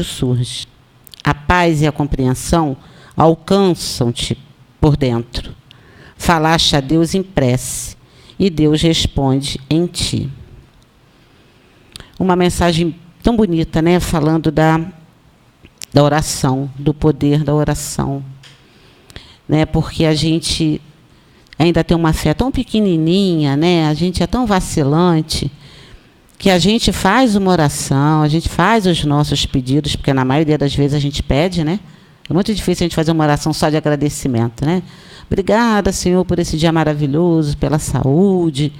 surge. A paz e a compreensão alcançam-te por dentro. Falaste a Deus em prece, e Deus responde em ti. Uma mensagem tão bonita, né? Falando da oração, do poder da oração. Né? Porque a gente ainda tem uma fé tão pequenininha, né? A gente é tão vacilante, que a gente faz uma oração, a gente faz os nossos pedidos, porque na maioria das vezes a gente pede, né? É muito difícil a gente fazer uma oração só de agradecimento, né? Obrigada, Senhor, por esse dia maravilhoso, pela saúde,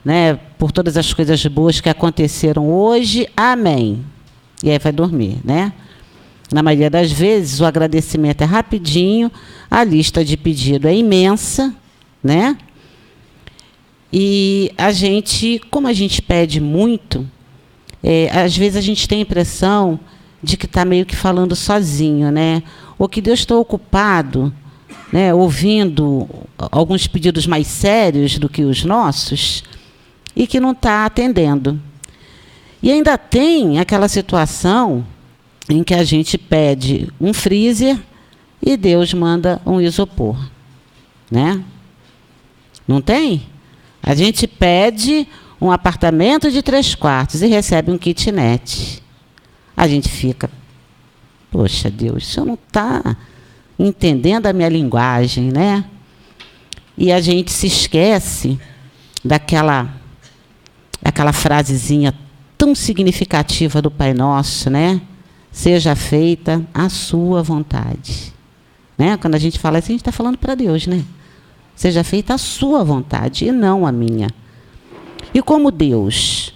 né? Por todas as coisas boas que aconteceram hoje. Amém. E aí vai dormir, né? Na maioria das vezes, o agradecimento é rapidinho, a lista de pedido é imensa, né? E a gente, como a gente pede muito, às vezes a gente tem a impressão de que está meio que falando sozinho, né? Ou que Deus está ocupado, né, ouvindo alguns pedidos mais sérios do que os nossos e que não está atendendo. E ainda tem aquela situação em que a gente pede um freezer e Deus manda um isopor, né? Não tem? A gente pede um apartamento de 3 quartos e recebe um kitnet. A gente fica, poxa Deus, o senhor não está entendendo a minha linguagem, né? E a gente se esquece daquela frasezinha tão significativa do Pai Nosso, né? Seja feita a sua vontade. Né? Quando a gente fala assim, a gente está falando para Deus, né? Seja feita a sua vontade e não a minha. E como Deus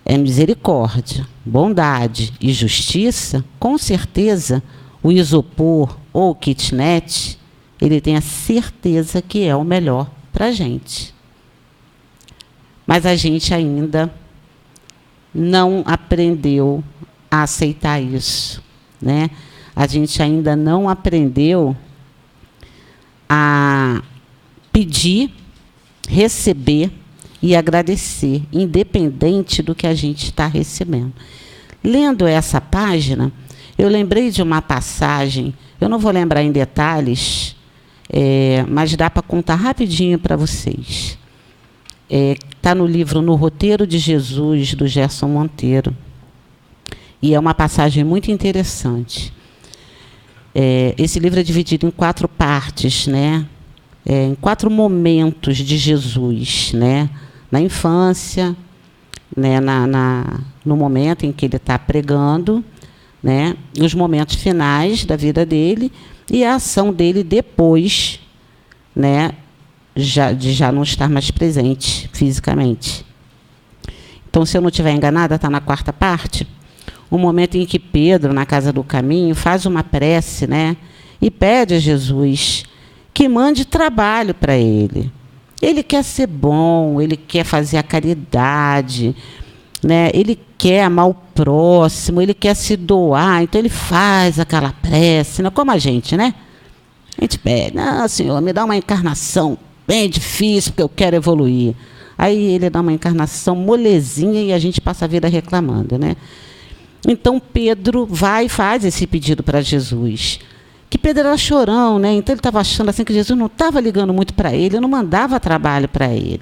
é misericórdia, bondade e justiça, com certeza o isopor ou o kitnet, ele tem a certeza que é o melhor para a gente. Mas a gente ainda não aprendeu a aceitar isso, né? A gente ainda não aprendeu a pedir, receber e agradecer, independente do que a gente está recebendo. Lendo essa página, eu lembrei de uma passagem, eu não vou lembrar em detalhes, mas dá para contar rapidinho para vocês. Está no livro No Roteiro de Jesus, do Gerson Monteiro. E é uma passagem muito interessante. Esse livro é dividido em 4 partes, né? Em 4 momentos de Jesus, né? Na infância, né? No momento em que ele está pregando, né? Os momentos finais da vida dele e a ação dele depois, né? De já não estar mais presente fisicamente. Então, se eu não estiver enganada, está na 4ª parte. O momento em que Pedro, na casa do caminho, faz uma prece, né? E pede a Jesus que mande trabalho para ele. Ele quer ser bom, ele quer fazer a caridade, né? Ele quer amar o próximo, ele quer se doar, então ele faz aquela prece, né? Como a gente, né? A gente pede, não, Senhor, me dá uma encarnação bem difícil, porque eu quero evoluir. Aí ele dá uma encarnação molezinha e a gente passa a vida reclamando, né? Então Pedro vai e faz esse pedido para Jesus. Que Pedro era chorão, né? Então ele estava achando assim que Jesus não estava ligando muito para ele, não mandava trabalho para ele.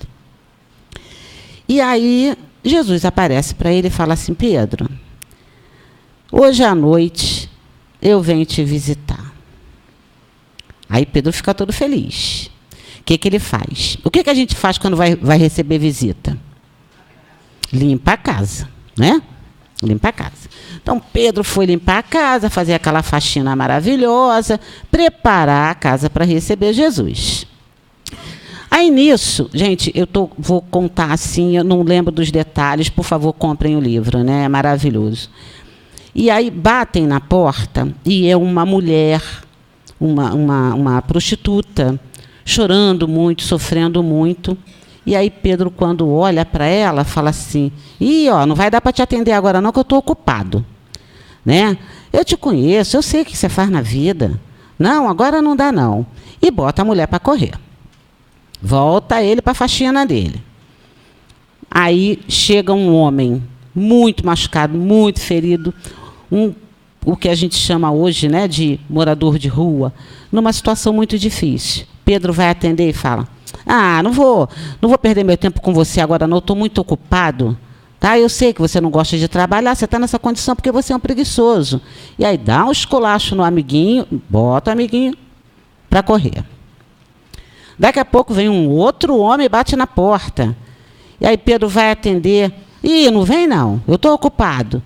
E aí Jesus aparece para ele e fala assim: Pedro, hoje à noite eu venho te visitar. Aí Pedro fica todo feliz. O que ele faz? O que a gente faz quando vai receber visita? Limpa a casa, né? Limpa a casa. Então, Pedro foi limpar a casa, fazer aquela faxina maravilhosa, preparar a casa para receber Jesus. Aí, nisso, gente, vou contar assim, eu não lembro dos detalhes, por favor, comprem o livro, né? É maravilhoso. E aí, batem na porta e é uma mulher, uma prostituta, chorando muito, sofrendo muito. E aí Pedro, quando olha para ela, fala assim: não vai dar para te atender agora não, que eu estou ocupado. Né? Eu te conheço, eu sei o que você faz na vida. Não, agora não dá não. E bota a mulher para correr. Volta ele para a faxina dele. Aí chega um homem muito machucado, muito ferido, o que a gente chama hoje, né, de morador de rua, numa situação muito difícil. Pedro vai atender e fala: não vou perder meu tempo com você agora não, estou muito ocupado. Tá? Eu sei que você não gosta de trabalhar, você está nessa condição porque você é um preguiçoso. E aí dá um esculacho no amiguinho, bota o amiguinho para correr. Daqui a pouco vem um outro homem e bate na porta. E aí Pedro vai atender. Não vem não, eu estou ocupado.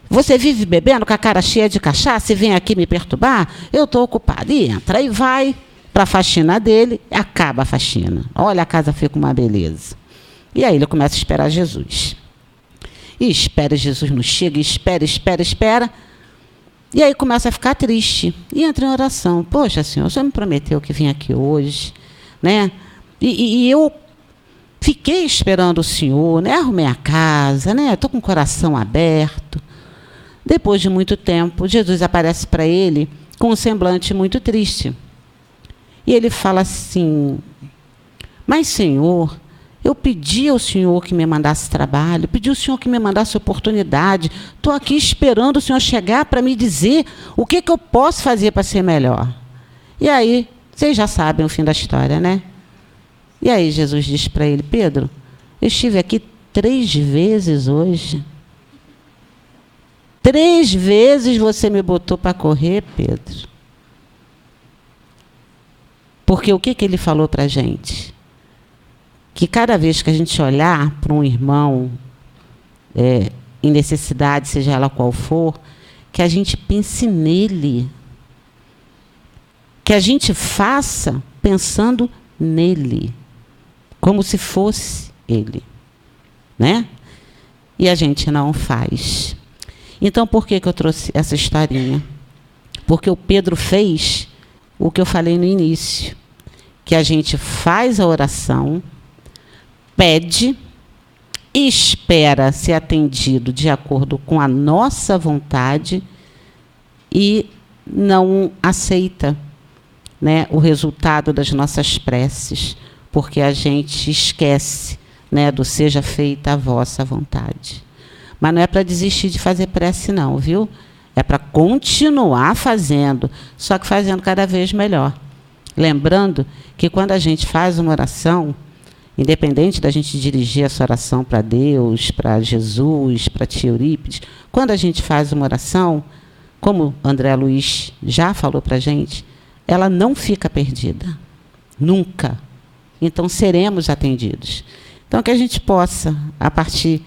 Você vive bebendo com a cara cheia de cachaça e vem aqui me perturbar? Eu estou ocupado. E entra e vai para a faxina dele, acaba a faxina. Olha, a casa fica uma beleza. E aí ele começa a esperar Jesus. E espera, Jesus não chega, espera. E aí começa a ficar triste. E entra em oração. Poxa, Senhor, o Senhor me prometeu que vinha aqui hoje, né? E eu fiquei esperando o Senhor, né? Arrumei a casa, né? Estou com o coração aberto. Depois de muito tempo, Jesus aparece para ele com um semblante muito triste. E ele fala assim: mas, Senhor, eu pedi ao Senhor que me mandasse trabalho, pedi ao Senhor que me mandasse oportunidade. Estou aqui esperando o Senhor chegar para me dizer o que eu posso fazer para ser melhor. E aí, vocês já sabem o fim da história, né? E aí Jesus diz para ele: Pedro, eu estive aqui 3 vezes hoje. 3 vezes você me botou para correr, Pedro. Porque o que ele falou para a gente? Que cada vez que a gente olhar para um irmão em necessidade, seja ela qual for, que a gente pense nele. Que a gente faça pensando nele. Como se fosse ele. Né? E a gente não faz. Então, por que eu trouxe essa historinha? Porque o Pedro fez o que eu falei no início, que a gente faz a oração, pede, espera ser atendido de acordo com a nossa vontade e não aceita, né, o resultado das nossas preces, porque a gente esquece, né, do seja feita a vossa vontade. Mas não é para desistir de fazer prece não, viu? É para continuar fazendo, só que fazendo cada vez melhor. Lembrando que quando a gente faz uma oração, independente da gente dirigir essa oração para Deus, para Jesus, para tia Eurípides, quando a gente faz uma oração, como André Luiz já falou para a gente, ela não fica perdida. Nunca. Então, seremos atendidos. Então, que a gente possa, a partir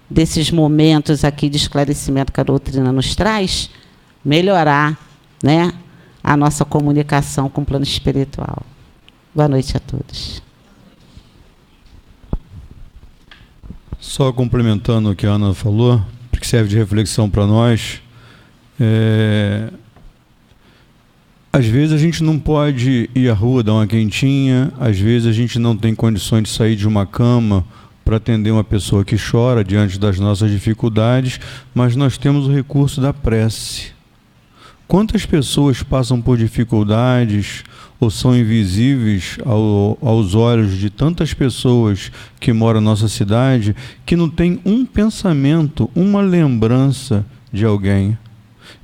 desses momentos aqui de esclarecimento que a doutrina nos traz, melhorar, né, a nossa comunicação com o plano espiritual. Boa noite a todos. Só complementando o que a Ana falou, porque serve de reflexão para nós, às vezes a gente não pode ir à rua dar uma quentinha, às vezes a gente não tem condições de sair de uma cama para atender uma pessoa que chora diante das nossas dificuldades, mas nós temos o recurso da prece. Quantas pessoas passam por dificuldades ou são invisíveis aos olhos de tantas pessoas que moram na nossa cidade, que não tem um pensamento, uma lembrança de alguém?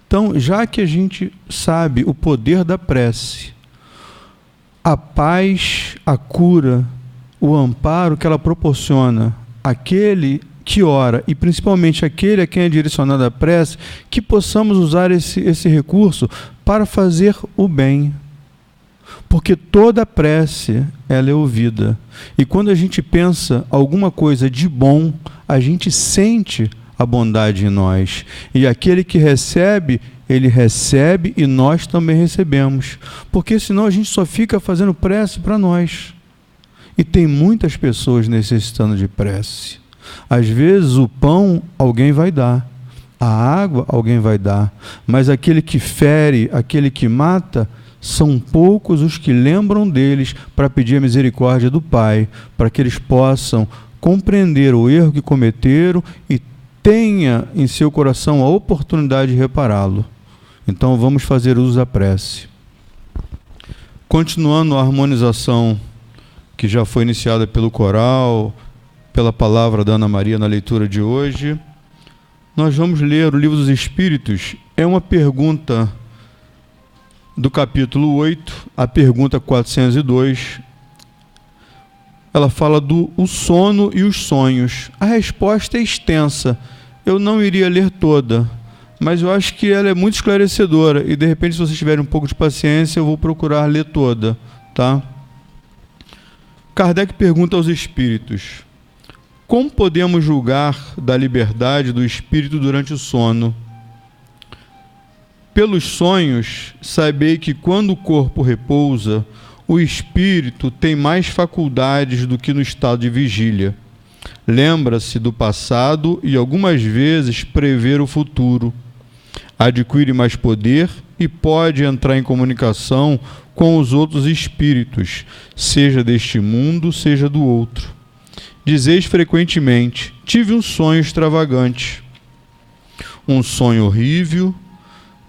Então, já que a gente sabe o poder da prece, a paz, a cura, o amparo que ela proporciona àquele que ora, e principalmente aquele a quem é direcionada a prece, que possamos usar esse recurso para fazer o bem. Porque toda prece, ela é ouvida. E quando a gente pensa alguma coisa de bom, a gente sente a bondade em nós. E aquele que recebe, ele recebe e nós também recebemos. Porque senão a gente só fica fazendo prece para nós. E tem muitas pessoas necessitando de prece. Às vezes o pão alguém vai dar, a água alguém vai dar, mas aquele que fere, aquele que mata, são poucos os que lembram deles para pedir a misericórdia do Pai, para que eles possam compreender o erro que cometeram e tenha em seu coração a oportunidade de repará-lo. Então vamos fazer uso da prece. Continuando a harmonização que já foi iniciada pelo coral, pela palavra da Ana Maria na leitura de hoje, nós vamos ler o Livro dos Espíritos. É uma pergunta do capítulo 8, a pergunta 402. Ela fala do o sono e os sonhos. A resposta é extensa. Eu não iria ler toda, mas eu acho que ela é muito esclarecedora. E, de repente, se vocês tiverem um pouco de paciência, eu vou procurar ler toda, tá? Kardec pergunta aos espíritos: como podemos julgar da liberdade do espírito durante o sono? Pelos sonhos, sabei que quando o corpo repousa, o espírito tem mais faculdades do que no estado de vigília. Lembra-se do passado e algumas vezes prevê o futuro. Adquire mais poder e pode entrar em comunicação com os outros espíritos, seja deste mundo, seja do outro. Dizeis frequentemente: tive um sonho extravagante. Um sonho horrível,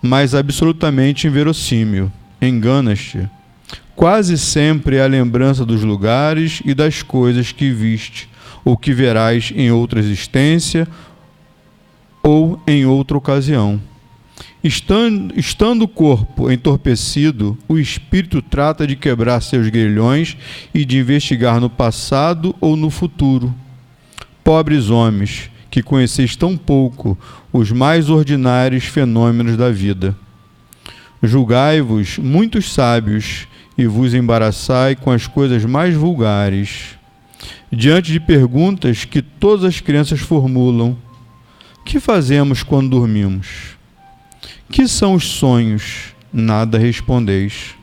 mas absolutamente inverossímil. Enganas-te. Quase sempre é a lembrança dos lugares e das coisas que viste, ou que verás em outra existência ou em outra ocasião. Estando o corpo entorpecido, o espírito trata de quebrar seus grilhões e de investigar no passado ou no futuro. Pobres homens, que conheceis tão pouco os mais ordinários fenômenos da vida. Julgai-vos muitos sábios e vos embaraçai com as coisas mais vulgares. Diante de perguntas que todas as crianças formulam: que fazemos quando dormimos? Que são os sonhos? Nada respondeis.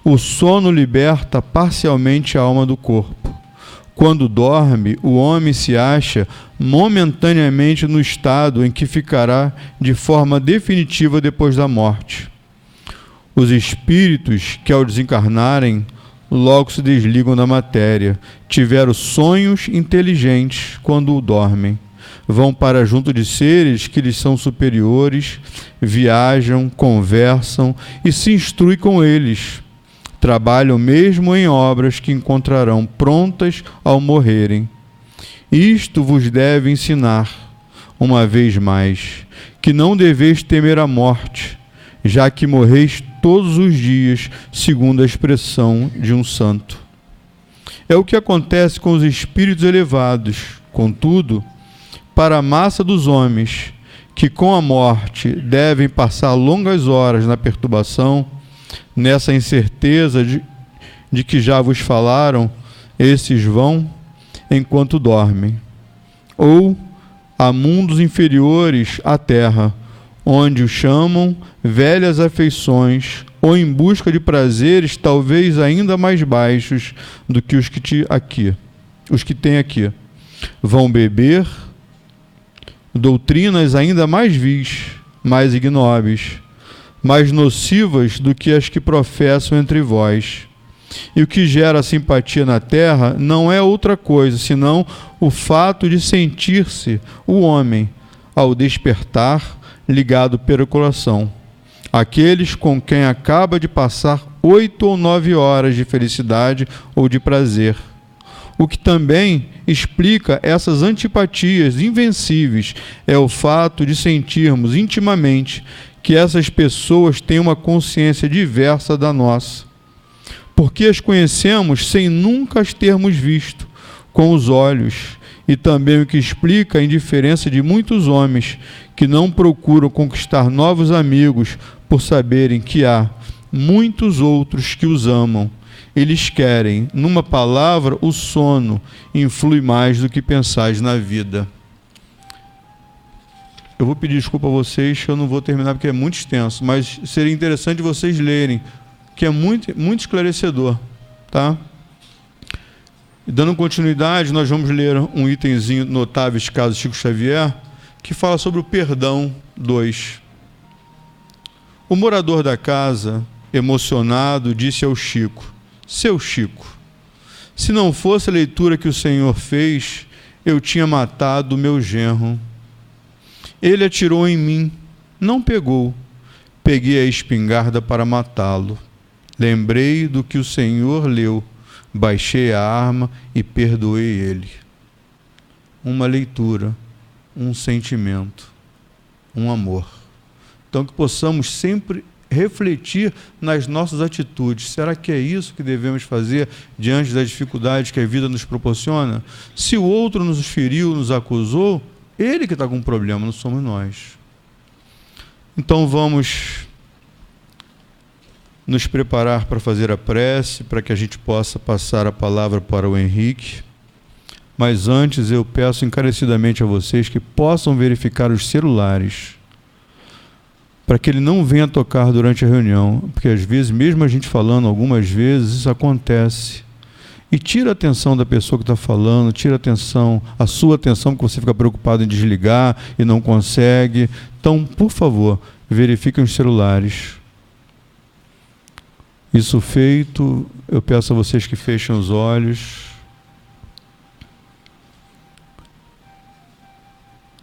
O sono liberta parcialmente a alma do corpo. Quando dorme, o homem se acha momentaneamente no estado em que ficará de forma definitiva depois da morte. Os espíritos que, ao desencarnarem, logo se desligam da matéria, tiveram sonhos inteligentes quando dormem. Vão para junto de seres que lhes são superiores, viajam, conversam e se instruem com eles. Trabalham mesmo em obras que encontrarão prontas ao morrerem. Isto vos deve ensinar, uma vez mais, que não deveis temer a morte, já que morreis todos os dias, segundo a expressão de um santo. É o que acontece com os espíritos elevados. Contudo, para a massa dos homens, que com a morte devem passar longas horas na perturbação, nessa incerteza de que já vos falaram, esses vão enquanto dormem. Ou a mundos inferiores à terra, onde o chamam velhas afeições, ou em busca de prazeres talvez ainda mais baixos do que os que têm aqui. Vão beber doutrinas ainda mais vis, mais ignóbeis, mais nocivas do que as que professam entre vós. E o que gera simpatia na terra não é outra coisa, senão o fato de sentir-se o homem, ao despertar, ligado pelo coração. Aqueles com quem acaba de passar 8 ou 9 horas de felicidade ou de prazer. O que também explica essas antipatias invencíveis é o fato de sentirmos intimamente que essas pessoas têm uma consciência diversa da nossa, porque as conhecemos sem nunca as termos visto com os olhos, e também o que explica a indiferença de muitos homens que não procuram conquistar novos amigos por saberem que há muitos outros que os amam. Eles querem, numa palavra, o sono influi mais do que pensais na vida. Eu vou pedir desculpa a vocês, eu não vou terminar porque é muito extenso, mas seria interessante vocês lerem, que é muito, muito esclarecedor, tá? E dando continuidade, nós vamos ler um itemzinho Notáveis Casos Chico Xavier, que fala sobre o perdão 2. O morador da casa, emocionado, disse ao Chico: seu Chico, se não fosse a leitura que o Senhor fez, eu tinha matado o meu genro. Ele atirou em mim, não pegou. Peguei a espingarda para matá-lo. Lembrei do que o Senhor leu, baixei a arma e perdoei ele. Uma leitura, um sentimento. um amor. Então, que possamos sempre refletir nas nossas atitudes. Será que é isso que devemos fazer diante das dificuldades que a vida nos proporciona? Se o outro nos feriu, nos acusou, ele que está com um problema, não somos nós. Então vamos nos preparar para fazer a prece, para que a gente possa passar a palavra para o Henrique. Mas antes eu peço encarecidamente a vocês que possam verificar os celulares, para que ele não venha tocar durante a reunião, porque às vezes, mesmo a gente falando algumas vezes, isso acontece. E tira a atenção da pessoa que está falando, tira a sua atenção, porque você fica preocupado em desligar e não consegue. Então, por favor, verifiquem os celulares. Isso feito, eu peço a vocês que fechem os olhos.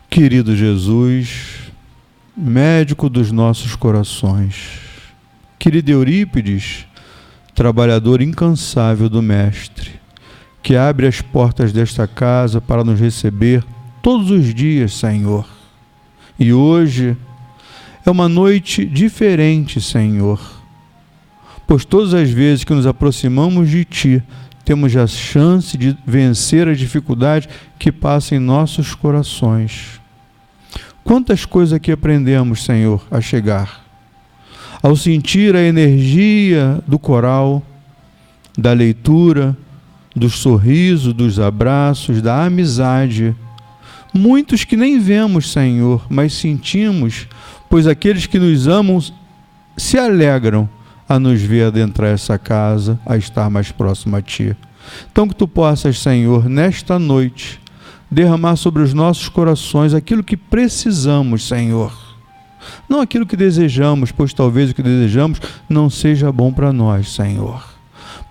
Querido Jesus, médico dos nossos corações, querido Eurípides, trabalhador incansável do Mestre, que abre as portas desta casa para nos receber todos os dias, Senhor. E hoje é uma noite diferente, Senhor, pois todas as vezes que nos aproximamos de Ti, temos a chance de vencer as dificuldades que passam em nossos corações. Quantas coisas aqui aprendemos, Senhor, a chegar. Ao sentir a energia do coral, da leitura, dos sorrisos, dos abraços, da amizade. Muitos que nem vemos, Senhor, mas sentimos, pois aqueles que nos amam se alegram a nos ver adentrar essa casa, a estar mais próximo a Ti. Então que Tu possas, Senhor, nesta noite, derramar sobre os nossos corações aquilo que precisamos, Senhor. Não aquilo que desejamos, pois talvez o que desejamos não seja bom para nós, Senhor.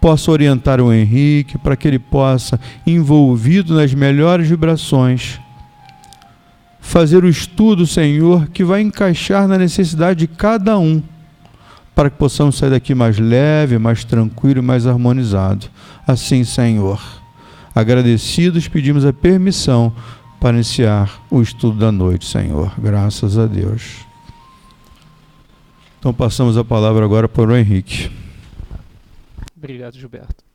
Possa orientar o Henrique para que ele possa, envolvido nas melhores vibrações, fazer o estudo, Senhor, que vai encaixar na necessidade de cada um, para que possamos sair daqui mais leve, mais tranquilo e mais harmonizado. Assim, Senhor, agradecidos, pedimos a permissão para iniciar o estudo da noite, Senhor. Graças a Deus. Então passamos a palavra agora para o Henrique. Obrigado, Gilberto.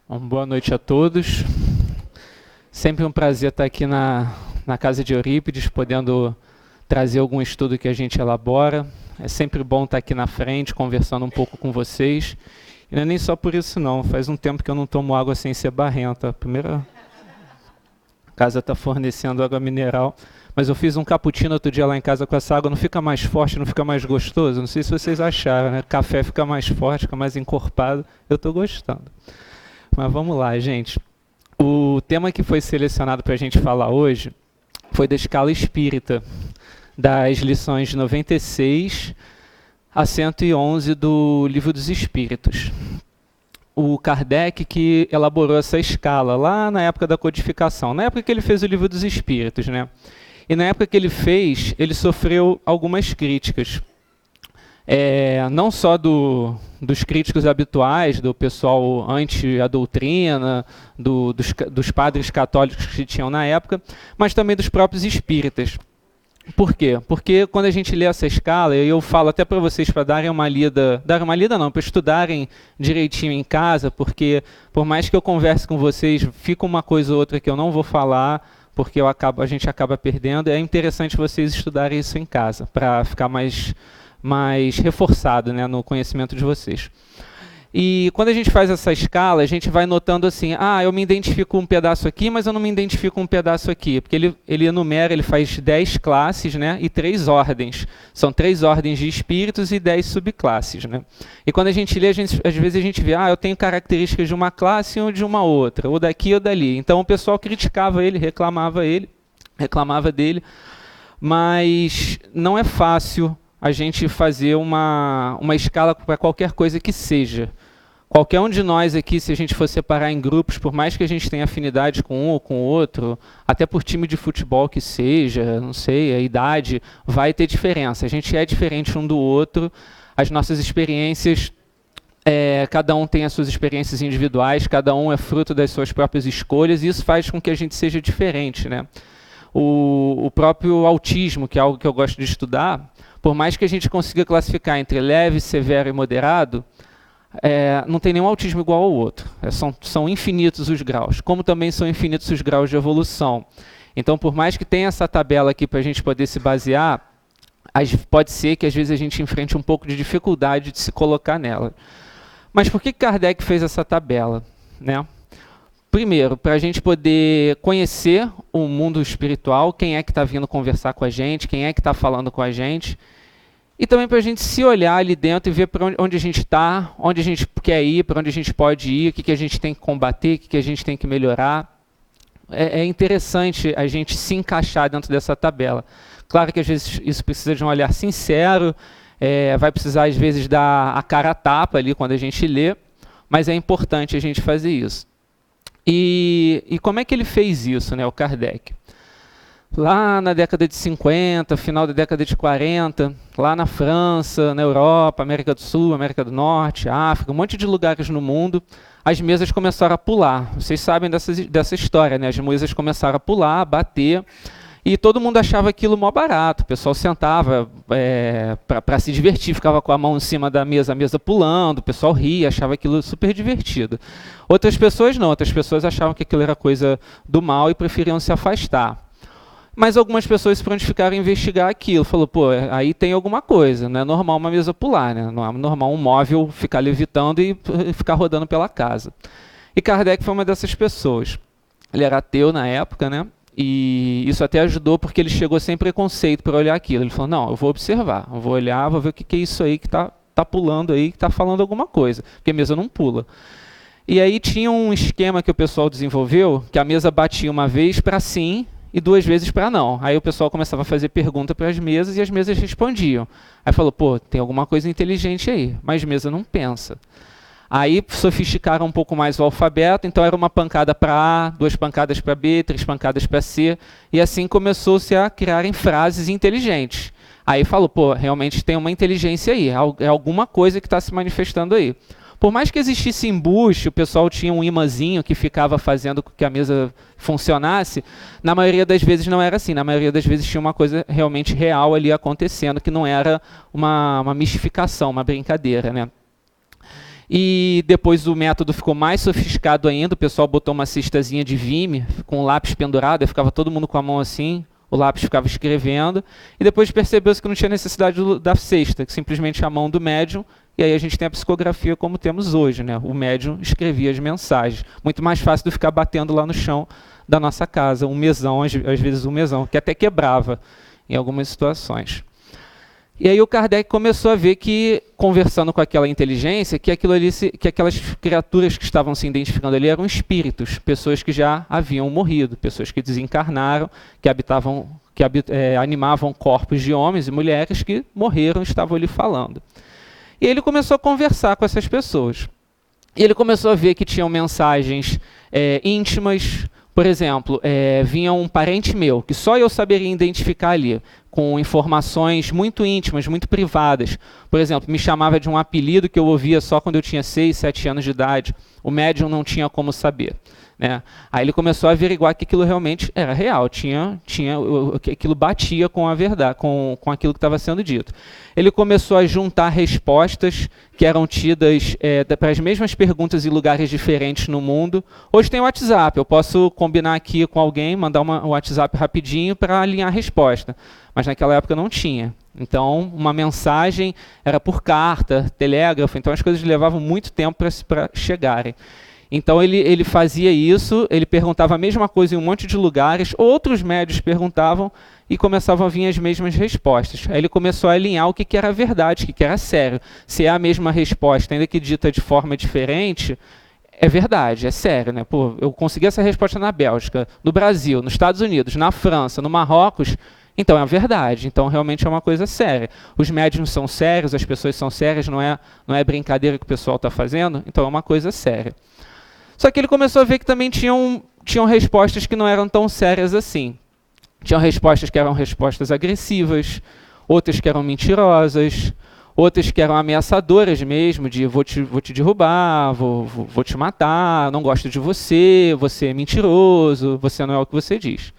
Boa noite a todos. Sempre um prazer estar aqui na casa de Eurípides, podendo trazer algum estudo que a gente elabora. É sempre bom estar aqui na frente, conversando um pouco com vocês. E não é nem só por isso não, faz um tempo que eu não tomo água sem ser barrenta. A primeira casa está fornecendo água mineral, mas eu fiz um cappuccino outro dia lá em casa com essa água, não fica mais forte, não fica mais gostoso? Não sei se vocês acharam, né? Café fica mais forte, fica mais encorpado, eu estou gostando. Mas vamos lá, gente. O tema que foi selecionado para a gente falar hoje foi da escala espírita, das lições de 96 a 111 do Livro dos Espíritos. O Kardec que elaborou essa escala lá na época da codificação, na época que ele fez o Livro dos Espíritos, né? E na época que ele fez, ele sofreu algumas críticas. Não só dos críticos habituais, do pessoal anti-a-doutrina, dos padres católicos que tinham na época, mas também dos próprios espíritas. Por quê? Porque quando a gente lê essa escala, e eu falo até para vocês para darem uma lida não, para estudarem direitinho em casa, porque por mais que eu converse com vocês, fica uma coisa ou outra que eu não vou falar, porque a gente acaba perdendo. É interessante vocês estudarem isso em casa, para ficar mais reforçado, né, no conhecimento de vocês. E quando a gente faz essa escala, a gente vai notando assim, eu me identifico com um pedaço aqui, mas eu não me identifico com um pedaço aqui, porque ele enumera, ele faz 10 classes, né, e 3 ordens. São 3 ordens de espíritos e 10 subclasses, né? E quando a gente lê, às vezes a gente vê, eu tenho características de uma classe ou de uma outra, ou daqui ou dali. Então o pessoal criticava ele, reclamava dele, mas não é fácil a gente fazer uma escala para qualquer coisa que seja. Qualquer um de nós aqui, se a gente for separar em grupos, por mais que a gente tenha afinidade com um ou com o outro, até por time de futebol que seja, não sei, a idade, vai ter diferença. A gente é diferente um do outro, as nossas experiências, cada um tem as suas experiências individuais, cada um é fruto das suas próprias escolhas, e isso faz com que a gente seja diferente, né? O próprio autismo, que é algo que eu gosto de estudar, por mais que a gente consiga classificar entre leve, severo e moderado, não tem nenhum autismo igual ao outro. São infinitos os graus, como também são infinitos os graus de evolução. Então, por mais que tenha essa tabela aqui para a gente poder se basear, pode ser que às vezes a gente enfrente um pouco de dificuldade de se colocar nela. Mas por que Kardec fez essa tabela, né? Primeiro, para a gente poder conhecer o mundo espiritual, quem é que está vindo conversar com a gente, quem é que está falando com a gente, e também para a gente se olhar ali dentro e ver para onde a gente está, onde a gente quer ir, para onde a gente pode ir, o que a gente tem que combater, o que a gente tem que melhorar. É interessante a gente se encaixar dentro dessa tabela. Claro que às vezes isso precisa de um olhar sincero, vai precisar às vezes dar a cara a tapa ali quando a gente lê, mas é importante a gente fazer isso. E como é que ele fez isso, né, o Kardec? Lá na década de 50, final da década de 40, lá na França, na Europa, América do Sul, América do Norte, África, um monte de lugares no mundo, as mesas começaram a pular. Vocês sabem dessa história, né? As mesas começaram a pular, a bater, e todo mundo achava aquilo mó barato. O pessoal sentava para se divertir, ficava com a mão em cima da mesa, a mesa pulando, o pessoal ria, achava aquilo super divertido. Outras pessoas não, outras pessoas achavam que aquilo era coisa do mal e preferiam se afastar. Mas algumas pessoas se prontificaram a investigar aquilo. Falou, pô, aí tem alguma coisa, não é normal uma mesa pular, né? Não é normal um móvel ficar levitando e ficar rodando pela casa. E Kardec foi uma dessas pessoas. Ele era ateu na época, né? E isso até ajudou porque ele chegou sem preconceito para olhar aquilo. Ele falou, não, eu vou observar, eu vou olhar, vou ver o que é isso aí que está pulando aí, que está falando alguma coisa, porque a mesa não pula. E aí tinha um esquema que o pessoal desenvolveu, que a mesa batia uma vez para sim e 2 vezes para não. Aí o pessoal começava a fazer pergunta para as mesas e as mesas respondiam. Aí falou, pô, tem alguma coisa inteligente aí, mas a mesa não pensa. Aí sofisticaram um pouco mais o alfabeto, então era uma pancada para A, 2 pancadas para B, 3 pancadas para C, e assim começou-se a criarem frases inteligentes. Aí falou, pô, realmente tem uma inteligência aí, é alguma coisa que está se manifestando aí. Por mais que existisse embuste, o pessoal tinha um imãzinho que ficava fazendo com que a mesa funcionasse, na maioria das vezes não era assim, na maioria das vezes tinha uma coisa realmente real ali acontecendo, que não era uma mistificação, uma brincadeira, né? E depois o método ficou mais sofisticado ainda, o pessoal botou uma cestazinha de vime com o lápis pendurado, aí ficava todo mundo com a mão assim, o lápis ficava escrevendo, e depois percebeu-se que não tinha necessidade da cesta, que simplesmente a mão do médium, e aí a gente tem a psicografia como temos hoje, né? O médium escrevia as mensagens. Muito mais fácil do que ficar batendo lá no chão da nossa casa, um mesão, às vezes um mesão, que até quebrava em algumas situações. E aí o Kardec começou a ver que, conversando com aquela inteligência, que aquelas criaturas que estavam se identificando ali eram espíritos, pessoas que já haviam morrido, pessoas que desencarnaram, que animavam corpos de homens e mulheres que morreram e estavam ali falando. E ele começou a conversar com essas pessoas. E ele começou a ver que tinham mensagens íntimas. Por exemplo, vinha um parente meu, que só eu saberia identificar ali, com informações muito íntimas, muito privadas. Por exemplo, me chamava de um apelido que eu ouvia só quando eu tinha 6, 7 anos de idade. O médium não tinha como saber, né? Aí ele começou a averiguar que aquilo realmente era real, aquilo batia com a verdade, com aquilo que estava sendo dito. Ele começou a juntar respostas que eram tidas para as mesmas perguntas em lugares diferentes no mundo. Hoje tem o WhatsApp, eu posso combinar aqui com alguém, mandar um WhatsApp rapidinho para alinhar a resposta. Mas naquela época não tinha. Então, uma mensagem era por carta, telégrafo, então as coisas levavam muito tempo para chegarem. Então ele fazia isso, ele perguntava a mesma coisa em um monte de lugares, outros médios perguntavam e começavam a vir as mesmas respostas. Aí ele começou a alinhar o que era verdade, o que era sério. Se é a mesma resposta, ainda que dita de forma diferente, é verdade, é sério, né? Pô, eu consegui essa resposta na Bélgica, no Brasil, nos Estados Unidos, na França, no Marrocos, então é verdade, então realmente é uma coisa séria. Os médiums são sérios, as pessoas são sérias, não é brincadeira que o pessoal está fazendo, então é uma coisa séria. Só que ele começou a ver que também tinham respostas que não eram tão sérias assim. Tinham respostas que eram respostas agressivas, outras que eram mentirosas, outras que eram ameaçadoras mesmo, de vou te derrubar, vou te matar, não gosto de você, você é mentiroso, você não é o que você diz.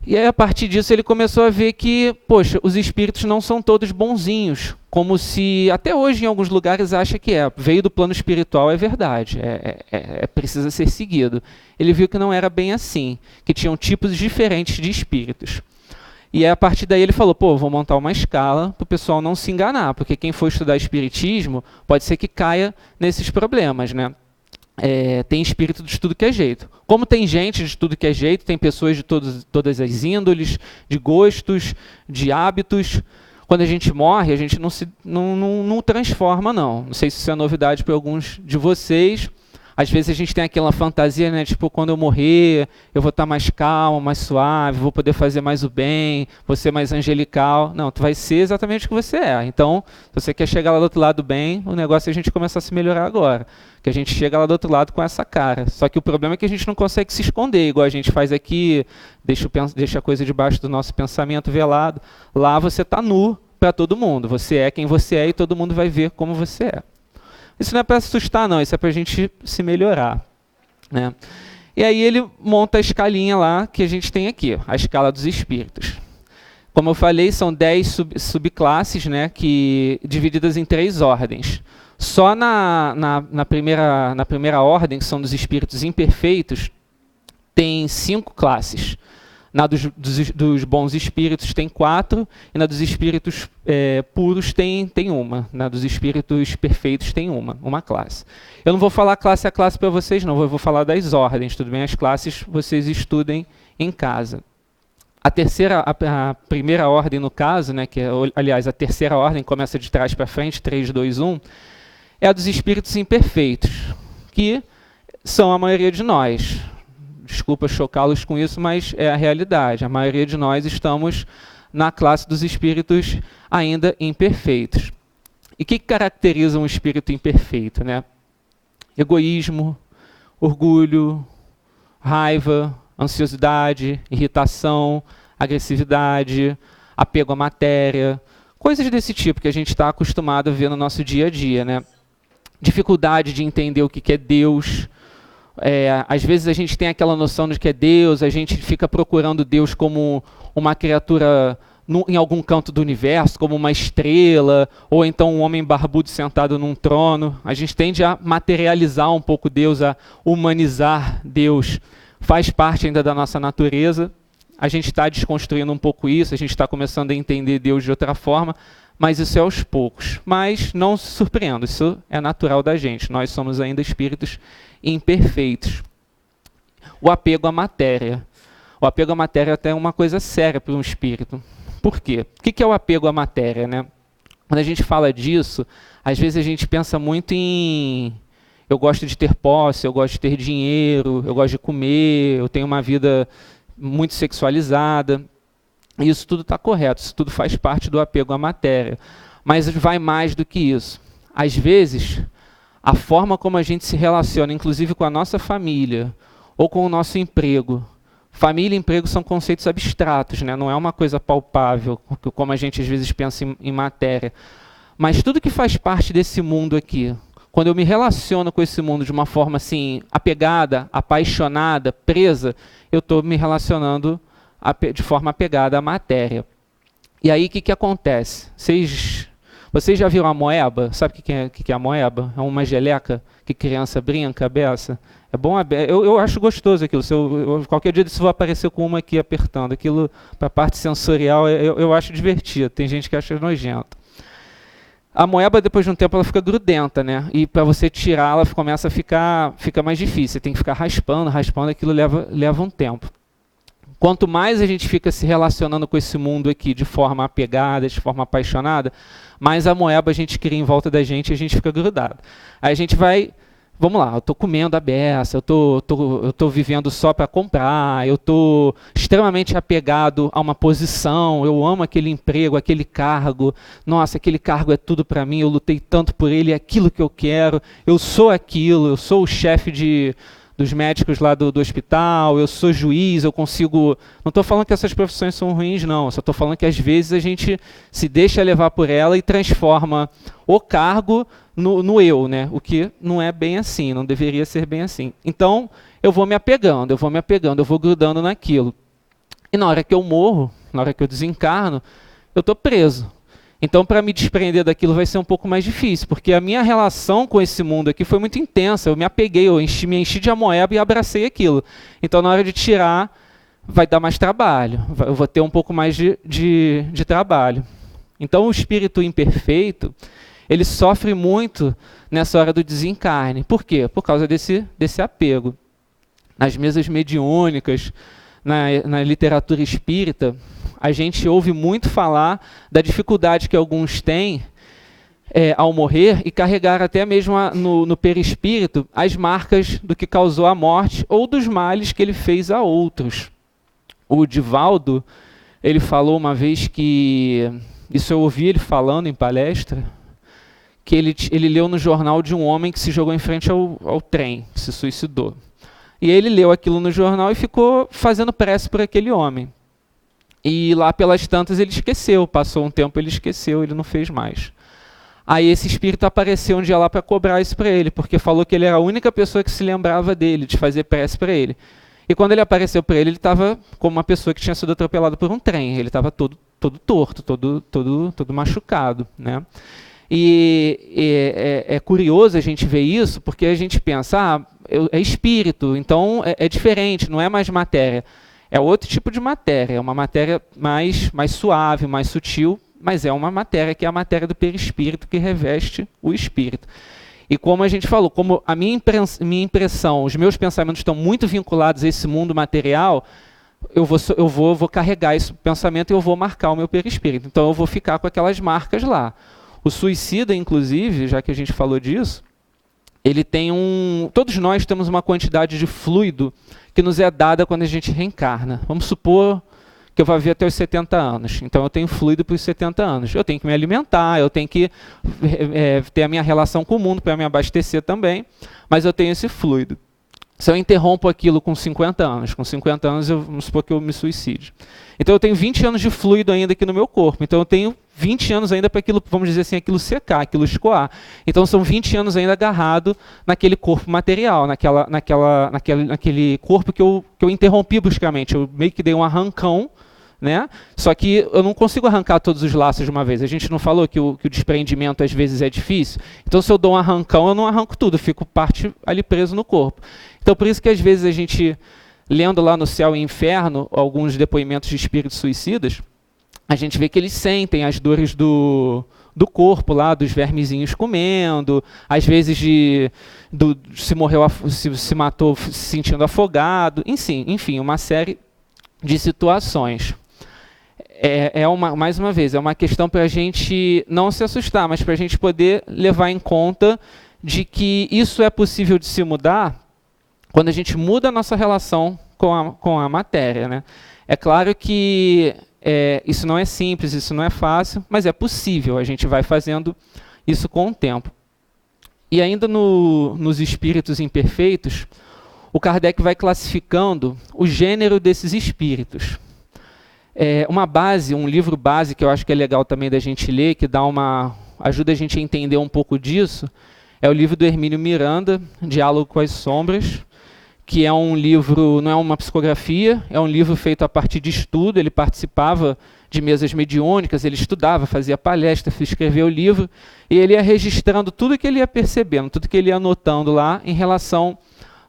E aí, a partir disso, ele começou a ver que, poxa, os espíritos não são todos bonzinhos, como se, até hoje, em alguns lugares, acha que é. Veio do plano espiritual, é verdade, precisa ser seguido. Ele viu que não era bem assim, que tinham tipos diferentes de espíritos. E a partir daí ele falou, pô, vou montar uma escala para o pessoal não se enganar, porque quem for estudar espiritismo pode ser que caia nesses problemas, né? Tem espírito de tudo que é jeito. Como tem gente de tudo que é jeito, tem pessoas de todas as índoles, de gostos, de hábitos. Quando a gente morre, a gente não transforma, não. Não sei se isso é novidade para alguns de vocês. Às vezes a gente tem aquela fantasia, né, tipo, quando eu morrer, eu vou estar mais calmo, mais suave, vou poder fazer mais o bem, vou ser mais angelical. Não, tu vai ser exatamente o que você é. Então, se você quer chegar lá do outro lado bem, o negócio é a gente começar a se melhorar agora. Que a gente chega lá do outro lado com essa cara. Só que o problema é que a gente não consegue se esconder, igual a gente faz aqui, deixa a coisa debaixo do nosso pensamento velado. Lá você está nu para todo mundo. Você é quem você é e todo mundo vai ver como você é. Isso não é para assustar, não. Isso é para a gente se melhorar, né? E aí ele monta a escalinha lá que a gente tem aqui, a escala dos espíritos. Como eu falei, são 10 subclasses, né, divididas em 3 ordens. Só na primeira ordem, que são dos espíritos imperfeitos, tem 5 classes. Na dos bons espíritos tem 4, e na dos espíritos puros tem 1. Na dos espíritos perfeitos tem uma classe. Eu não vou falar classe a classe para vocês, não. Eu vou falar das ordens, tudo bem? As classes vocês estudem em casa. A primeira ordem, no caso, né, aliás, a terceira ordem começa de trás para frente, 3, 2, 1, é a dos espíritos imperfeitos, que são a maioria de nós. Desculpa chocá-los com isso, mas é a realidade. A maioria de nós estamos na classe dos espíritos ainda imperfeitos. E o que caracteriza um espírito imperfeito, né? Egoísmo, orgulho, raiva, ansiosidade, irritação, agressividade, apego à matéria, coisas desse tipo que a gente está acostumado a ver no nosso dia a dia, né? Dificuldade de entender o que é Deus. Às vezes a gente tem aquela noção de que é Deus, a gente fica procurando Deus como uma criatura em algum canto do universo, como uma estrela, ou então um homem barbudo sentado num trono. A gente tende a materializar um pouco Deus, a humanizar Deus. Faz parte ainda da nossa natureza. A gente está desconstruindo um pouco isso, a gente está começando a entender Deus de outra forma, mas isso é aos poucos. Mas não se surpreenda, isso é natural da gente. Nós somos ainda espíritos imperfeitos. O apego à matéria. O apego à matéria é até uma coisa séria para um espírito. Por quê? O que é o apego à matéria, né? Quando a gente fala disso, às vezes a gente pensa muito em eu gosto de ter posse, eu gosto de ter dinheiro, eu gosto de comer, eu tenho uma vida muito sexualizada. Isso tudo está correto, isso tudo faz parte do apego à matéria. Mas vai mais do que isso. Às vezes, a forma como a gente se relaciona, inclusive com a nossa família, ou com o nosso emprego. Família e emprego são conceitos abstratos, né? Não é uma coisa palpável, como a gente às vezes pensa em matéria. Mas tudo que faz parte desse mundo aqui, quando eu me relaciono com esse mundo de uma forma assim, apegada, apaixonada, presa, eu estou me relacionando de forma apegada à matéria. E aí o que acontece? Vocês já viram a moeba? Sabe o que é a moeba? É uma geleca que criança brinca, beça. É bom, eu acho gostoso aquilo. Qualquer dia disso vou aparecer com uma aqui apertando. Aquilo, para a parte sensorial, eu acho divertido. Tem gente que acha nojento. A moeba, depois de um tempo, ela fica grudenta, né? E para você tirar, ela começa a ficar mais difícil. Você tem que ficar raspando, aquilo leva um tempo. Quanto mais a gente fica se relacionando com esse mundo aqui de forma apegada, de forma apaixonada, mais a moeba a gente cria em volta da gente e a gente fica grudado. Aí a gente vai, vamos lá, eu estou comendo a beça, eu tô vivendo só para comprar, eu estou extremamente apegado a uma posição, eu amo aquele emprego, aquele cargo, nossa, aquele cargo é tudo para mim, eu lutei tanto por ele, é aquilo que eu quero, eu sou aquilo, eu sou o chefe dos médicos lá do hospital, eu sou juiz, eu consigo... Não estou falando que essas profissões são ruins, não. Só estou falando que às vezes a gente se deixa levar por ela e transforma o cargo no eu, né? O que não é bem assim, não deveria ser bem assim. Então, eu vou me apegando, eu vou grudando naquilo. E na hora que eu morro, na hora que eu desencarno, eu estou preso. Então, para me desprender daquilo vai ser um pouco mais difícil, porque a minha relação com esse mundo aqui foi muito intensa. Eu me apeguei, me enchi de amoeba e abracei aquilo. Então, na hora de tirar, vai dar mais trabalho. Eu vou ter um pouco mais de trabalho. Então, o espírito imperfeito, ele sofre muito nessa hora do desencarne. Por quê? Por causa desse apego. Nas mesas mediúnicas, na literatura espírita, a gente ouve muito falar da dificuldade que alguns têm ao morrer e carregar até mesmo no perispírito as marcas do que causou a morte ou dos males que ele fez a outros. O Divaldo, ele falou uma vez que, isso eu ouvi ele falando em palestra, que ele leu no jornal de um homem que se jogou em frente ao trem, que se suicidou. E ele leu aquilo no jornal e ficou fazendo prece por aquele homem. E lá pelas tantas ele esqueceu, passou um tempo ele esqueceu, ele não fez mais. Aí esse espírito apareceu um dia lá para cobrar isso para ele, porque falou que ele era a única pessoa que se lembrava dele, de fazer prece para ele. E quando ele apareceu para ele estava como uma pessoa que tinha sido atropelada por um trem, ele estava todo torto, todo machucado, né? E é curioso a gente ver isso, porque a gente pensa, é espírito, então é diferente, não é mais matéria. É outro tipo de matéria, é uma matéria mais suave, mais sutil, mas é uma matéria que é a matéria do perispírito que reveste o espírito. E como a gente falou, como a minha impressão, os meus pensamentos estão muito vinculados a esse mundo material, eu vou carregar esse pensamento e eu vou marcar o meu perispírito. Então eu vou ficar com aquelas marcas lá. O suicida, inclusive, já que a gente falou disso, ele tem todos nós temos uma quantidade de fluido que nos é dada quando a gente reencarna. Vamos supor que eu vou viver até os 70 anos. Então eu tenho fluido para os 70 anos. Eu tenho que me alimentar, eu tenho que ter a minha relação com o mundo para me abastecer também, mas eu tenho esse fluido. Se eu interrompo aquilo com 50 anos, vamos supor que eu me suicide. Então eu tenho 20 anos de fluido ainda aqui no meu corpo. Então eu tenho 20 anos ainda para aquilo, vamos dizer assim, aquilo secar, aquilo escoar. Então são 20 anos ainda agarrado naquele corpo material, naquele corpo que eu interrompi bruscamente. Eu meio que dei um arrancão, né? Só que eu não consigo arrancar todos os laços de uma vez. A gente não falou que o desprendimento às vezes é difícil? Então se eu dou um arrancão, eu não arranco tudo, eu fico parte ali preso no corpo. Então por isso que às vezes a gente, lendo lá no Céu e Inferno, alguns depoimentos de espíritos suicidas, a gente vê que eles sentem as dores do corpo lá, dos vermezinhos comendo, às vezes se matou se sentindo afogado, enfim, uma série de situações. Mais uma vez, é uma questão para a gente não se assustar, mas para a gente poder levar em conta de que isso é possível de se mudar quando a gente muda a nossa relação com a matéria, né? É claro que isso não é simples, isso não é fácil, mas é possível, a gente vai fazendo isso com o tempo. E ainda nos espíritos imperfeitos, o Kardec vai classificando o gênero desses espíritos. Um livro base que eu acho que é legal também da gente ler, que ajuda a gente a entender um pouco disso, é o livro do Hermínio Miranda, Diálogo com as Sombras, que é um livro, não é uma psicografia, é um livro feito a partir de estudo. Ele participava de mesas mediúnicas, ele estudava, fazia palestra, escreveu o livro, e ele ia registrando tudo que ele ia percebendo, tudo que ele ia anotando lá em relação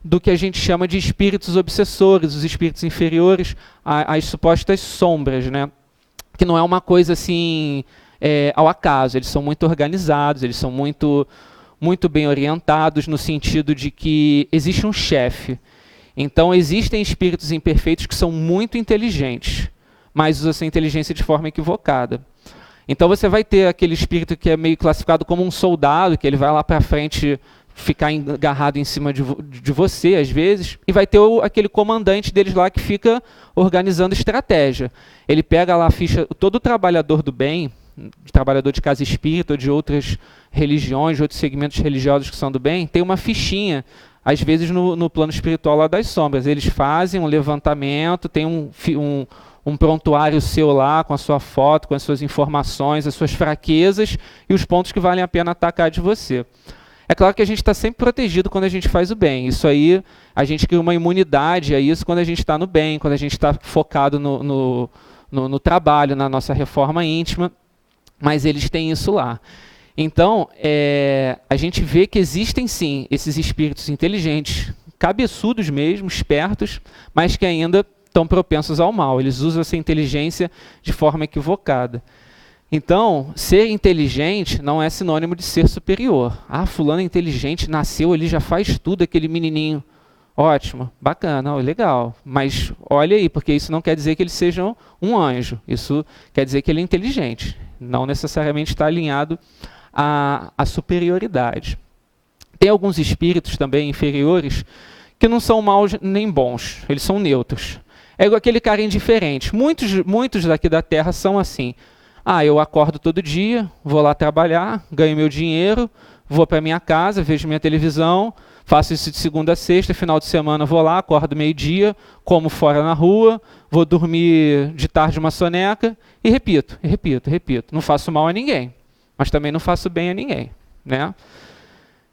do que a gente chama de espíritos obsessores, os espíritos inferiores, as supostas sombras, né? Que não é uma coisa assim ao acaso, eles são muito organizados, eles são muito bem orientados, no sentido de que existe um chefe. Então existem espíritos imperfeitos que são muito inteligentes, mas usam essa inteligência de forma equivocada. Então você vai ter aquele espírito que é meio classificado como um soldado, que ele vai lá para frente ficar agarrado em cima de você, às vezes, e vai ter aquele comandante deles lá que fica organizando estratégia. Ele pega lá a ficha, todo trabalhador do bem, trabalhador de casa espírita ou de outras religiões, de outros segmentos religiosos que são do bem, tem uma fichinha, às vezes no plano espiritual lá das sombras. Eles fazem um levantamento, tem um prontuário seu lá, com a sua foto, com as suas informações, as suas fraquezas e os pontos que valem a pena atacar de você. É claro que a gente está sempre protegido quando a gente faz o bem. Isso aí, a gente cria uma imunidade a isso quando a gente está no bem, quando a gente está focado no trabalho, na nossa reforma íntima, mas eles têm isso lá. Então, a gente vê que existem sim esses espíritos inteligentes, cabeçudos mesmo, espertos, mas que ainda estão propensos ao mal. Eles usam essa inteligência de forma equivocada. Então, ser inteligente não é sinônimo de ser superior. Ah, fulano é inteligente, nasceu, ele já faz tudo, aquele menininho. Ótimo, bacana, legal. Mas olha aí, porque isso não quer dizer que ele seja um anjo. Isso quer dizer que ele é inteligente. Não necessariamente está alinhado à superioridade. Tem alguns espíritos também inferiores que não são maus nem bons. Eles são neutros. É igual aquele cara indiferente. Muitos daqui da Terra são assim. Ah, eu acordo todo dia, vou lá trabalhar, ganho meu dinheiro, vou para minha casa, vejo minha televisão, faço isso de segunda a sexta, final de semana vou lá, acordo meio-dia, como fora na rua, vou dormir de tarde uma soneca e repito. Não faço mal a ninguém, mas também não faço bem a ninguém, né?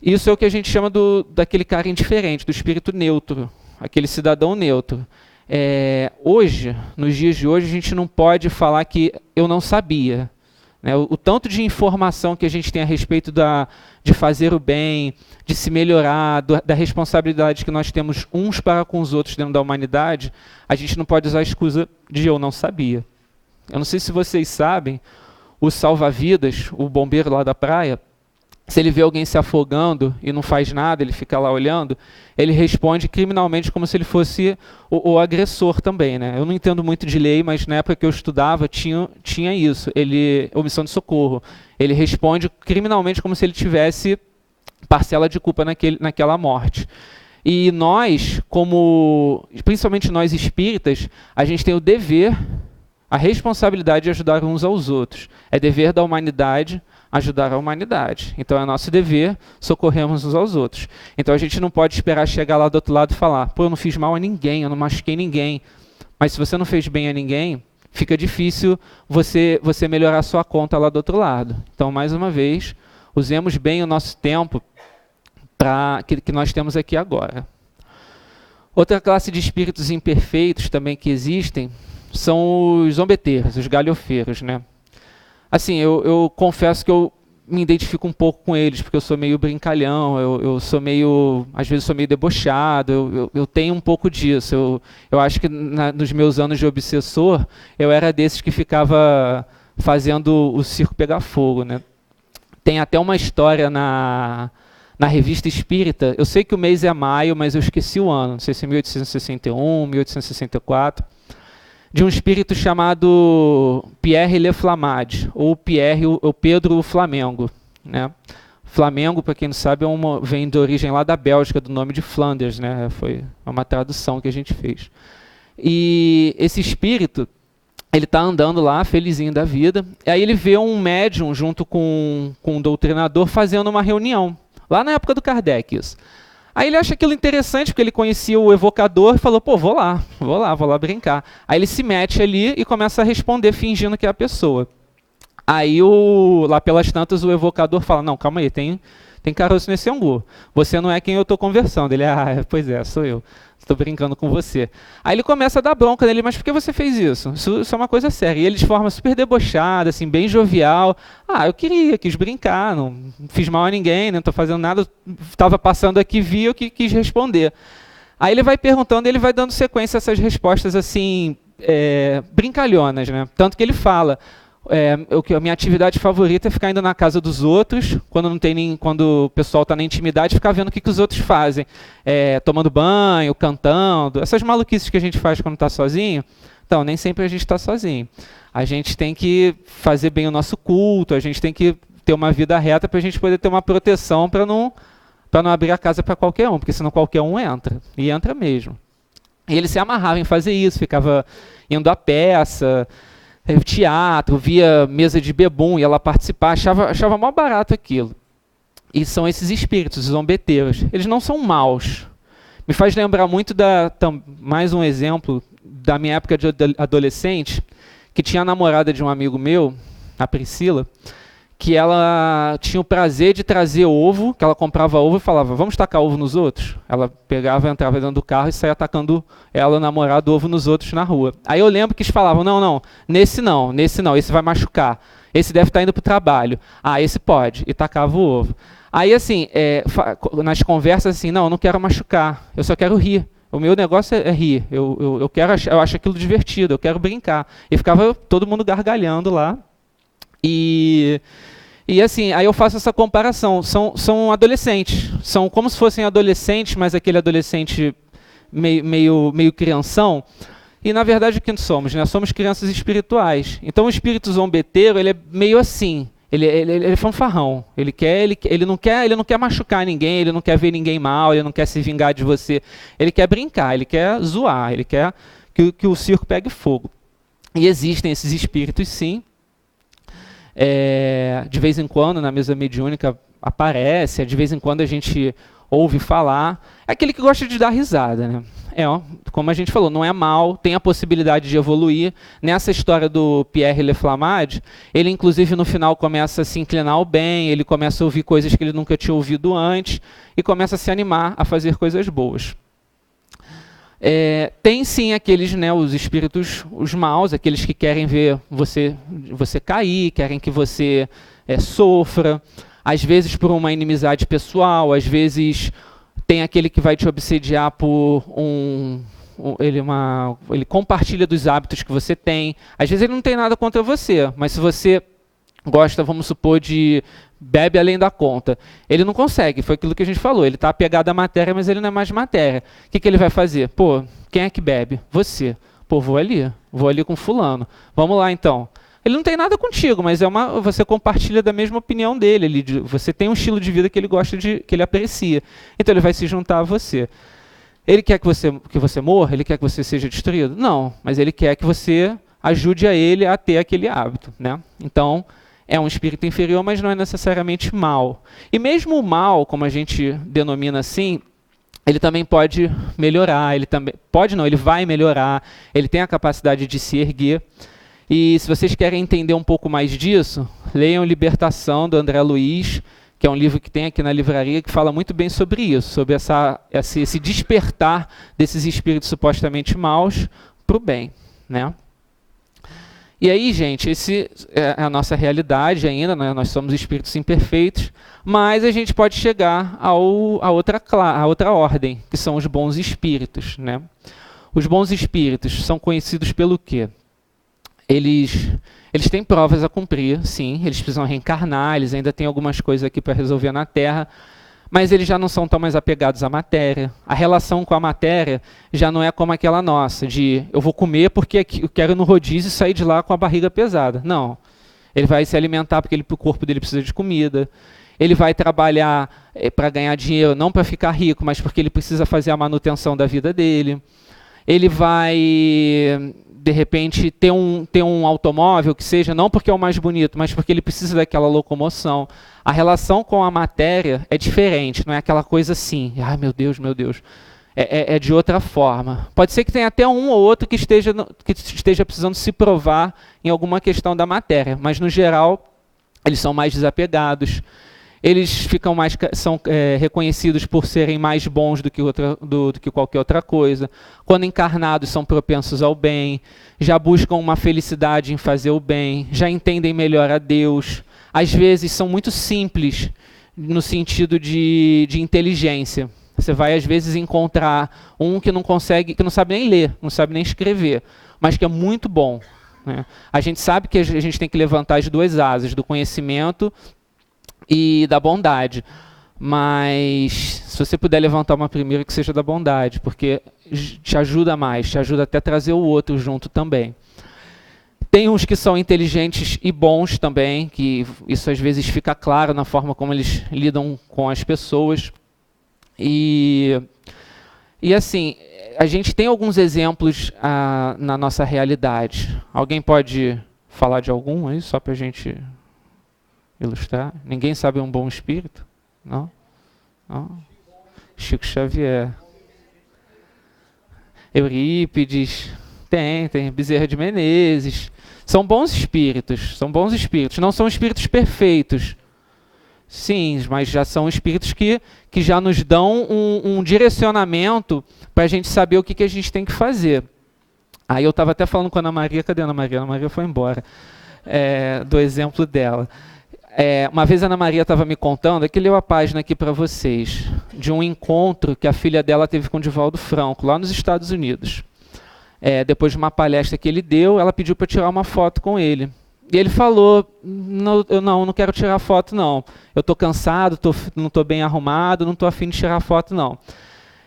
Isso é o que a gente chama daquele cara indiferente, do espírito neutro, aquele cidadão neutro. Hoje, nos dias de hoje, a gente não pode falar que eu não sabia. Né? O tanto de informação que a gente tem a respeito de fazer o bem, de se melhorar, da responsabilidade que nós temos uns para com os outros dentro da humanidade, a gente não pode usar a excusa de eu não sabia. Eu não sei se vocês sabem, o salva-vidas, o bombeiro lá da praia, se ele vê alguém se afogando e não faz nada, ele fica lá olhando, ele responde criminalmente como se ele fosse o agressor também, né? Eu não entendo muito de lei, mas na época que eu estudava tinha isso, omissão de socorro. Ele responde criminalmente como se ele tivesse parcela de culpa naquela morte. E nós, principalmente nós espíritas, a gente tem o dever, a responsabilidade de ajudar uns aos outros. É dever da humanidade ajudar a humanidade. Então é nosso dever socorrermos uns aos outros. Então a gente não pode esperar chegar lá do outro lado e falar, pô, eu não fiz mal a ninguém, eu não machuquei ninguém. Mas se você não fez bem a ninguém, fica difícil você melhorar a sua conta lá do outro lado. Então, mais uma vez, usemos bem o nosso tempo que nós temos aqui agora. Outra classe de espíritos imperfeitos também que existem são os zombeteiros, os galhofeiros, né? Assim, eu confesso que eu me identifico um pouco com eles, porque eu sou meio brincalhão, eu sou meio, às vezes sou meio debochado, eu tenho um pouco disso. Eu acho que nos meus anos de obsessor, eu era desses que ficava fazendo o circo pegar fogo, né? Tem até uma história na Revista Espírita, eu sei que o mês é maio, mas eu esqueci o ano, não sei se é 1861, 1864, de um espírito chamado Pierre Le Flamade, ou Pedro Flamengo. Né? Flamengo, para quem não sabe, vem de origem lá da Bélgica, do nome de Flanders, né? Foi uma tradução que a gente fez. E esse espírito, ele está andando lá, felizinho da vida, e aí ele vê um médium junto com um doutrinador fazendo uma reunião, lá na época do Kardec, isso. Aí ele acha aquilo interessante, porque ele conhecia o evocador e falou, pô, vou lá brincar. Aí ele se mete ali e começa a responder, fingindo que é a pessoa. Aí, lá pelas tantas, o evocador fala, não, calma aí, tem caroço nesse angu. Você não é quem eu estou conversando. Ele, pois é, sou eu. Estou brincando com você. Aí ele começa a dar bronca nele, mas por que você fez isso? Isso é uma coisa séria. E ele de forma super debochada, assim, bem jovial. Eu quis brincar, não fiz mal a ninguém, não estou fazendo nada, estava passando aqui, vi, eu quis responder. Aí ele vai perguntando, ele vai dando sequência a essas respostas assim, brincalhonas, né? Tanto que ele fala, a minha atividade favorita é ficar indo na casa dos outros, quando o pessoal está na intimidade, ficar vendo o que os outros fazem. Tomando banho, cantando, essas maluquices que a gente faz quando está sozinho. Então, nem sempre a gente está sozinho. A gente tem que fazer bem o nosso culto, a gente tem que ter uma vida reta para a gente poder ter uma proteção para não abrir a casa para qualquer um, porque senão qualquer um entra, e entra mesmo. E ele se amarrava em fazer isso, ficava indo à peça, teatro, via mesa de bebum, ia lá participar, achava mó barato aquilo. E são esses espíritos, os zombeteiros. Eles não são maus. Me faz lembrar muito mais um exemplo da minha época de adolescente, que tinha a namorada de um amigo meu, a Priscila, que ela tinha o prazer de trazer ovo, que ela comprava ovo e falava, vamos tacar ovo nos outros? Ela pegava, entrava dentro do carro e saía atacando ela, o namorado, ovo nos outros na rua. Aí eu lembro que eles falavam, não, nesse não, esse vai machucar. Esse deve estar indo para o trabalho. Ah, esse pode. E tacava o ovo. Aí, assim, nas conversas, assim, não, eu não quero machucar, eu só quero rir. O meu negócio é rir. Eu acho aquilo divertido, eu quero brincar. E ficava todo mundo gargalhando lá. E assim, aí eu faço essa comparação. São adolescentes. São como se fossem adolescentes, mas aquele adolescente meio crianção. E, na verdade, o que somos? Né? Somos crianças espirituais. Então, o espírito zombeteiro, ele é meio assim. Ele é fanfarrão. Ele não quer machucar ninguém, ele não quer ver ninguém mal, ele não quer se vingar de você. Ele quer brincar, ele quer zoar, ele quer que o circo pegue fogo. E existem esses espíritos, sim. De vez em quando, na mesa mediúnica, aparece, de vez em quando a gente ouve falar. É aquele que gosta de dar risada, né? Como a gente falou, não é mal, tem a possibilidade de evoluir. Nessa história do Pierre Leflammade, ele inclusive no final começa a se inclinar ao bem, ele começa a ouvir coisas que ele nunca tinha ouvido antes e começa a se animar a fazer coisas boas. Tem sim aqueles, né, os espíritos, os maus, aqueles que querem ver você cair, querem que você sofra, às vezes por uma inimizade pessoal, às vezes tem aquele que vai te obsediar por ele compartilha dos hábitos que você tem. Às vezes ele não tem nada contra você, mas se você gosta, vamos supor, de bebe além da conta, ele não consegue, foi aquilo que a gente falou, ele está apegado à matéria, mas ele não é mais matéria. O que ele vai fazer? Pô, quem é que bebe? Você. Pô, vou ali com fulano. Vamos lá então. Ele não tem nada contigo, mas você compartilha da mesma opinião dele. Você tem um estilo de vida que ele gosta que ele aprecia. Então ele vai se juntar a você. Ele quer que você morra? Ele quer que você seja destruído? Não, mas ele quer que você ajude a ele a ter aquele hábito, né? Então, é um espírito inferior, mas não é necessariamente mal. E mesmo o mal, como a gente denomina assim, ele também pode melhorar, ele vai melhorar, ele tem a capacidade de se erguer. E se vocês querem entender um pouco mais disso, leiam Libertação, do André Luiz, que é um livro que tem aqui na livraria, que fala muito bem sobre isso, sobre esse despertar desses espíritos supostamente maus para o bem, né? E aí, gente, esse é a nossa realidade ainda, né? Nós somos espíritos imperfeitos, mas a gente pode chegar a outra ordem, que são os bons espíritos, né? Os bons espíritos são conhecidos pelo quê? Eles têm provas a cumprir, sim, eles precisam reencarnar, eles ainda têm algumas coisas aqui para resolver na Terra, mas eles já não são tão mais apegados à matéria. A relação com a matéria já não é como aquela nossa, de eu vou comer porque eu quero ir no rodízio e sair de lá com a barriga pesada. Não, ele vai se alimentar porque o corpo dele precisa de comida, ele vai trabalhar para ganhar dinheiro, não para ficar rico, mas porque ele precisa fazer a manutenção da vida dele. Ele vai, de repente, ter um automóvel que seja, não porque é o mais bonito, mas porque ele precisa daquela locomoção. A relação com a matéria é diferente, não é aquela coisa assim, ai meu Deus, é de outra forma. Pode ser que tenha até um ou outro que esteja precisando se provar em alguma questão da matéria, mas no geral eles são mais desapegados. Eles são reconhecidos por serem mais bons do que qualquer outra coisa. Quando encarnados, são propensos ao bem, já buscam uma felicidade em fazer o bem, já entendem melhor a Deus. Às vezes são muito simples no sentido de inteligência. Você vai, às vezes, encontrar um que não sabe nem ler, não sabe nem escrever, mas que é muito bom, né? A gente sabe que a gente tem que levantar as duas asas, do conhecimento e da bondade, mas se você puder levantar uma primeira, que seja da bondade, porque te ajuda mais, te ajuda até a trazer o outro junto também. Tem uns que são inteligentes e bons também, que isso às vezes fica claro na forma como eles lidam com as pessoas. E assim, a gente tem alguns exemplos na nossa realidade. Alguém pode falar de algum aí, só para a gente ilustrar? Ninguém sabe um bom espírito? Não? Não? Chico Xavier. Eurípides. Tem Bezerra de Menezes. São bons espíritos, não são espíritos perfeitos. Sim, mas já são espíritos que já nos dão um direcionamento para a gente saber o que a gente tem que fazer. Aí eu estava até falando com a Ana Maria, cadê a Ana Maria? A Ana Maria foi embora, do exemplo dela. Uma vez a Ana Maria estava me contando, aqui leu a página aqui para vocês, de um encontro que a filha dela teve com o Divaldo Franco, lá nos Estados Unidos. Depois de uma palestra que ele deu, ela pediu para tirar uma foto com ele. E ele falou, eu não quero tirar foto não, eu estou cansado, não estou bem arrumado, não estou afim de tirar foto não.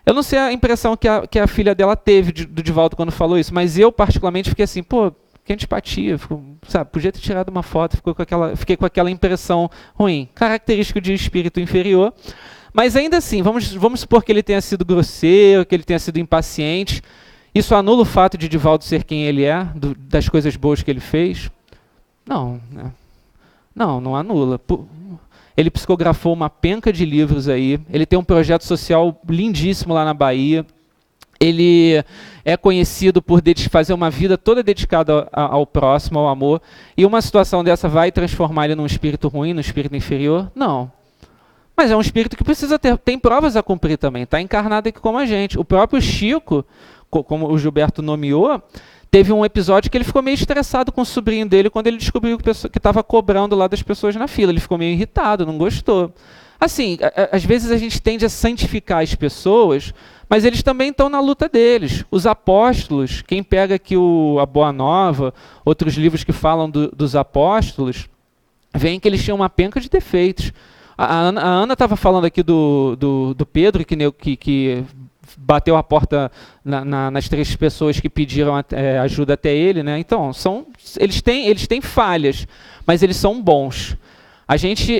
Eu não sei a impressão que a filha dela teve do Divaldo quando falou isso, mas eu particularmente fiquei assim, pô, que antipatia, podia ter tirado uma foto, fiquei com aquela impressão ruim, característico de espírito inferior, mas ainda assim, vamos supor que ele tenha sido grosseiro, que ele tenha sido impaciente, isso anula o fato de Divaldo ser quem ele é, das coisas boas que ele fez? Não, né? Não anula. Ele psicografou uma penca de livros aí, ele tem um projeto social lindíssimo lá na Bahia, ele é conhecido por fazer uma vida toda dedicada ao próximo, ao amor, e uma situação dessa vai transformar ele num espírito ruim, num espírito inferior? Não. Mas é um espírito que tem provas a cumprir também, está encarnado aqui como a gente. O próprio Chico, como o Gilberto nomeou, teve um episódio que ele ficou meio estressado com o sobrinho dele quando ele descobriu que estava cobrando lá das pessoas na fila. Ele ficou meio irritado, não gostou. Assim, às vezes a gente tende a santificar as pessoas, mas eles também estão na luta deles. Os apóstolos, quem pega aqui a Boa Nova, outros livros que falam dos apóstolos, veem que eles tinham uma penca de defeitos. A Ana estava falando aqui do Pedro, que bateu a porta nas 3 pessoas que pediram ajuda até ele, né? Então, eles têm falhas, mas eles são bons.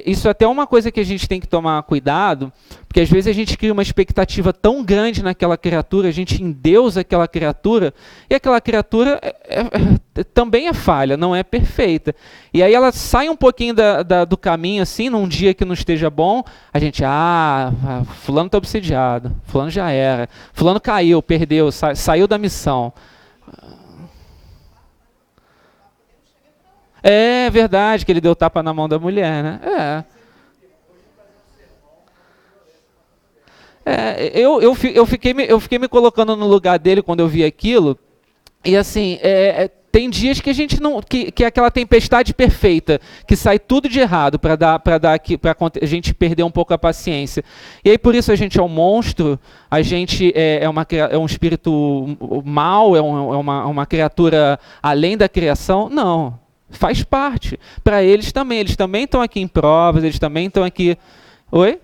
Isso é até uma coisa que a gente tem que tomar cuidado, porque às vezes a gente cria uma expectativa tão grande naquela criatura, a gente endeusa aquela criatura, e aquela criatura também é falha, não é perfeita. E aí ela sai um pouquinho do caminho, assim, num dia que não esteja bom, a gente, fulano está obsediado, fulano já era, fulano caiu, perdeu, saiu da missão. É verdade que ele deu tapa na mão da mulher, né? Eu fiquei me colocando no lugar dele quando eu vi aquilo, e assim, tem dias que a gente não, que é aquela tempestade perfeita, que sai tudo de errado para a gente perder um pouco a paciência. E aí por isso a gente é um monstro, a gente é um espírito mau, é uma criatura além da criação? Não. Faz parte. Para eles também estão aqui em provas, eles também estão aqui... Oi?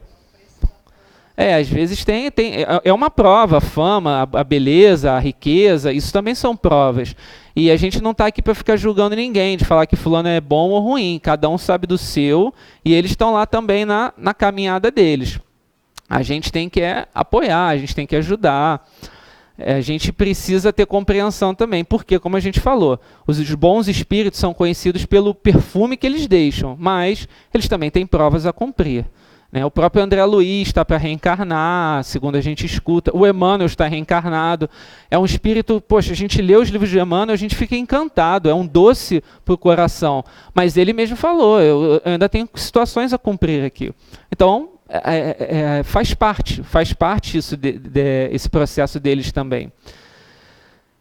Às vezes é uma prova, a fama, a beleza, a riqueza, isso também são provas. E a gente não está aqui para ficar julgando ninguém, de falar que fulano é bom ou ruim, cada um sabe do seu, e eles estão lá também na caminhada deles. A gente tem que apoiar, a gente tem que ajudar. A gente precisa ter compreensão também, porque, como a gente falou, os bons espíritos são conhecidos pelo perfume que eles deixam, mas eles também têm provas a cumprir. Né? O próprio André Luiz está para reencarnar, segundo a gente escuta, o Emmanuel está reencarnado, é um espírito, poxa, a gente lê os livros de Emmanuel, a gente fica encantado, é um doce para o coração, mas ele mesmo falou, eu ainda tenho situações a cumprir aqui. Então, faz parte isso esse processo deles também.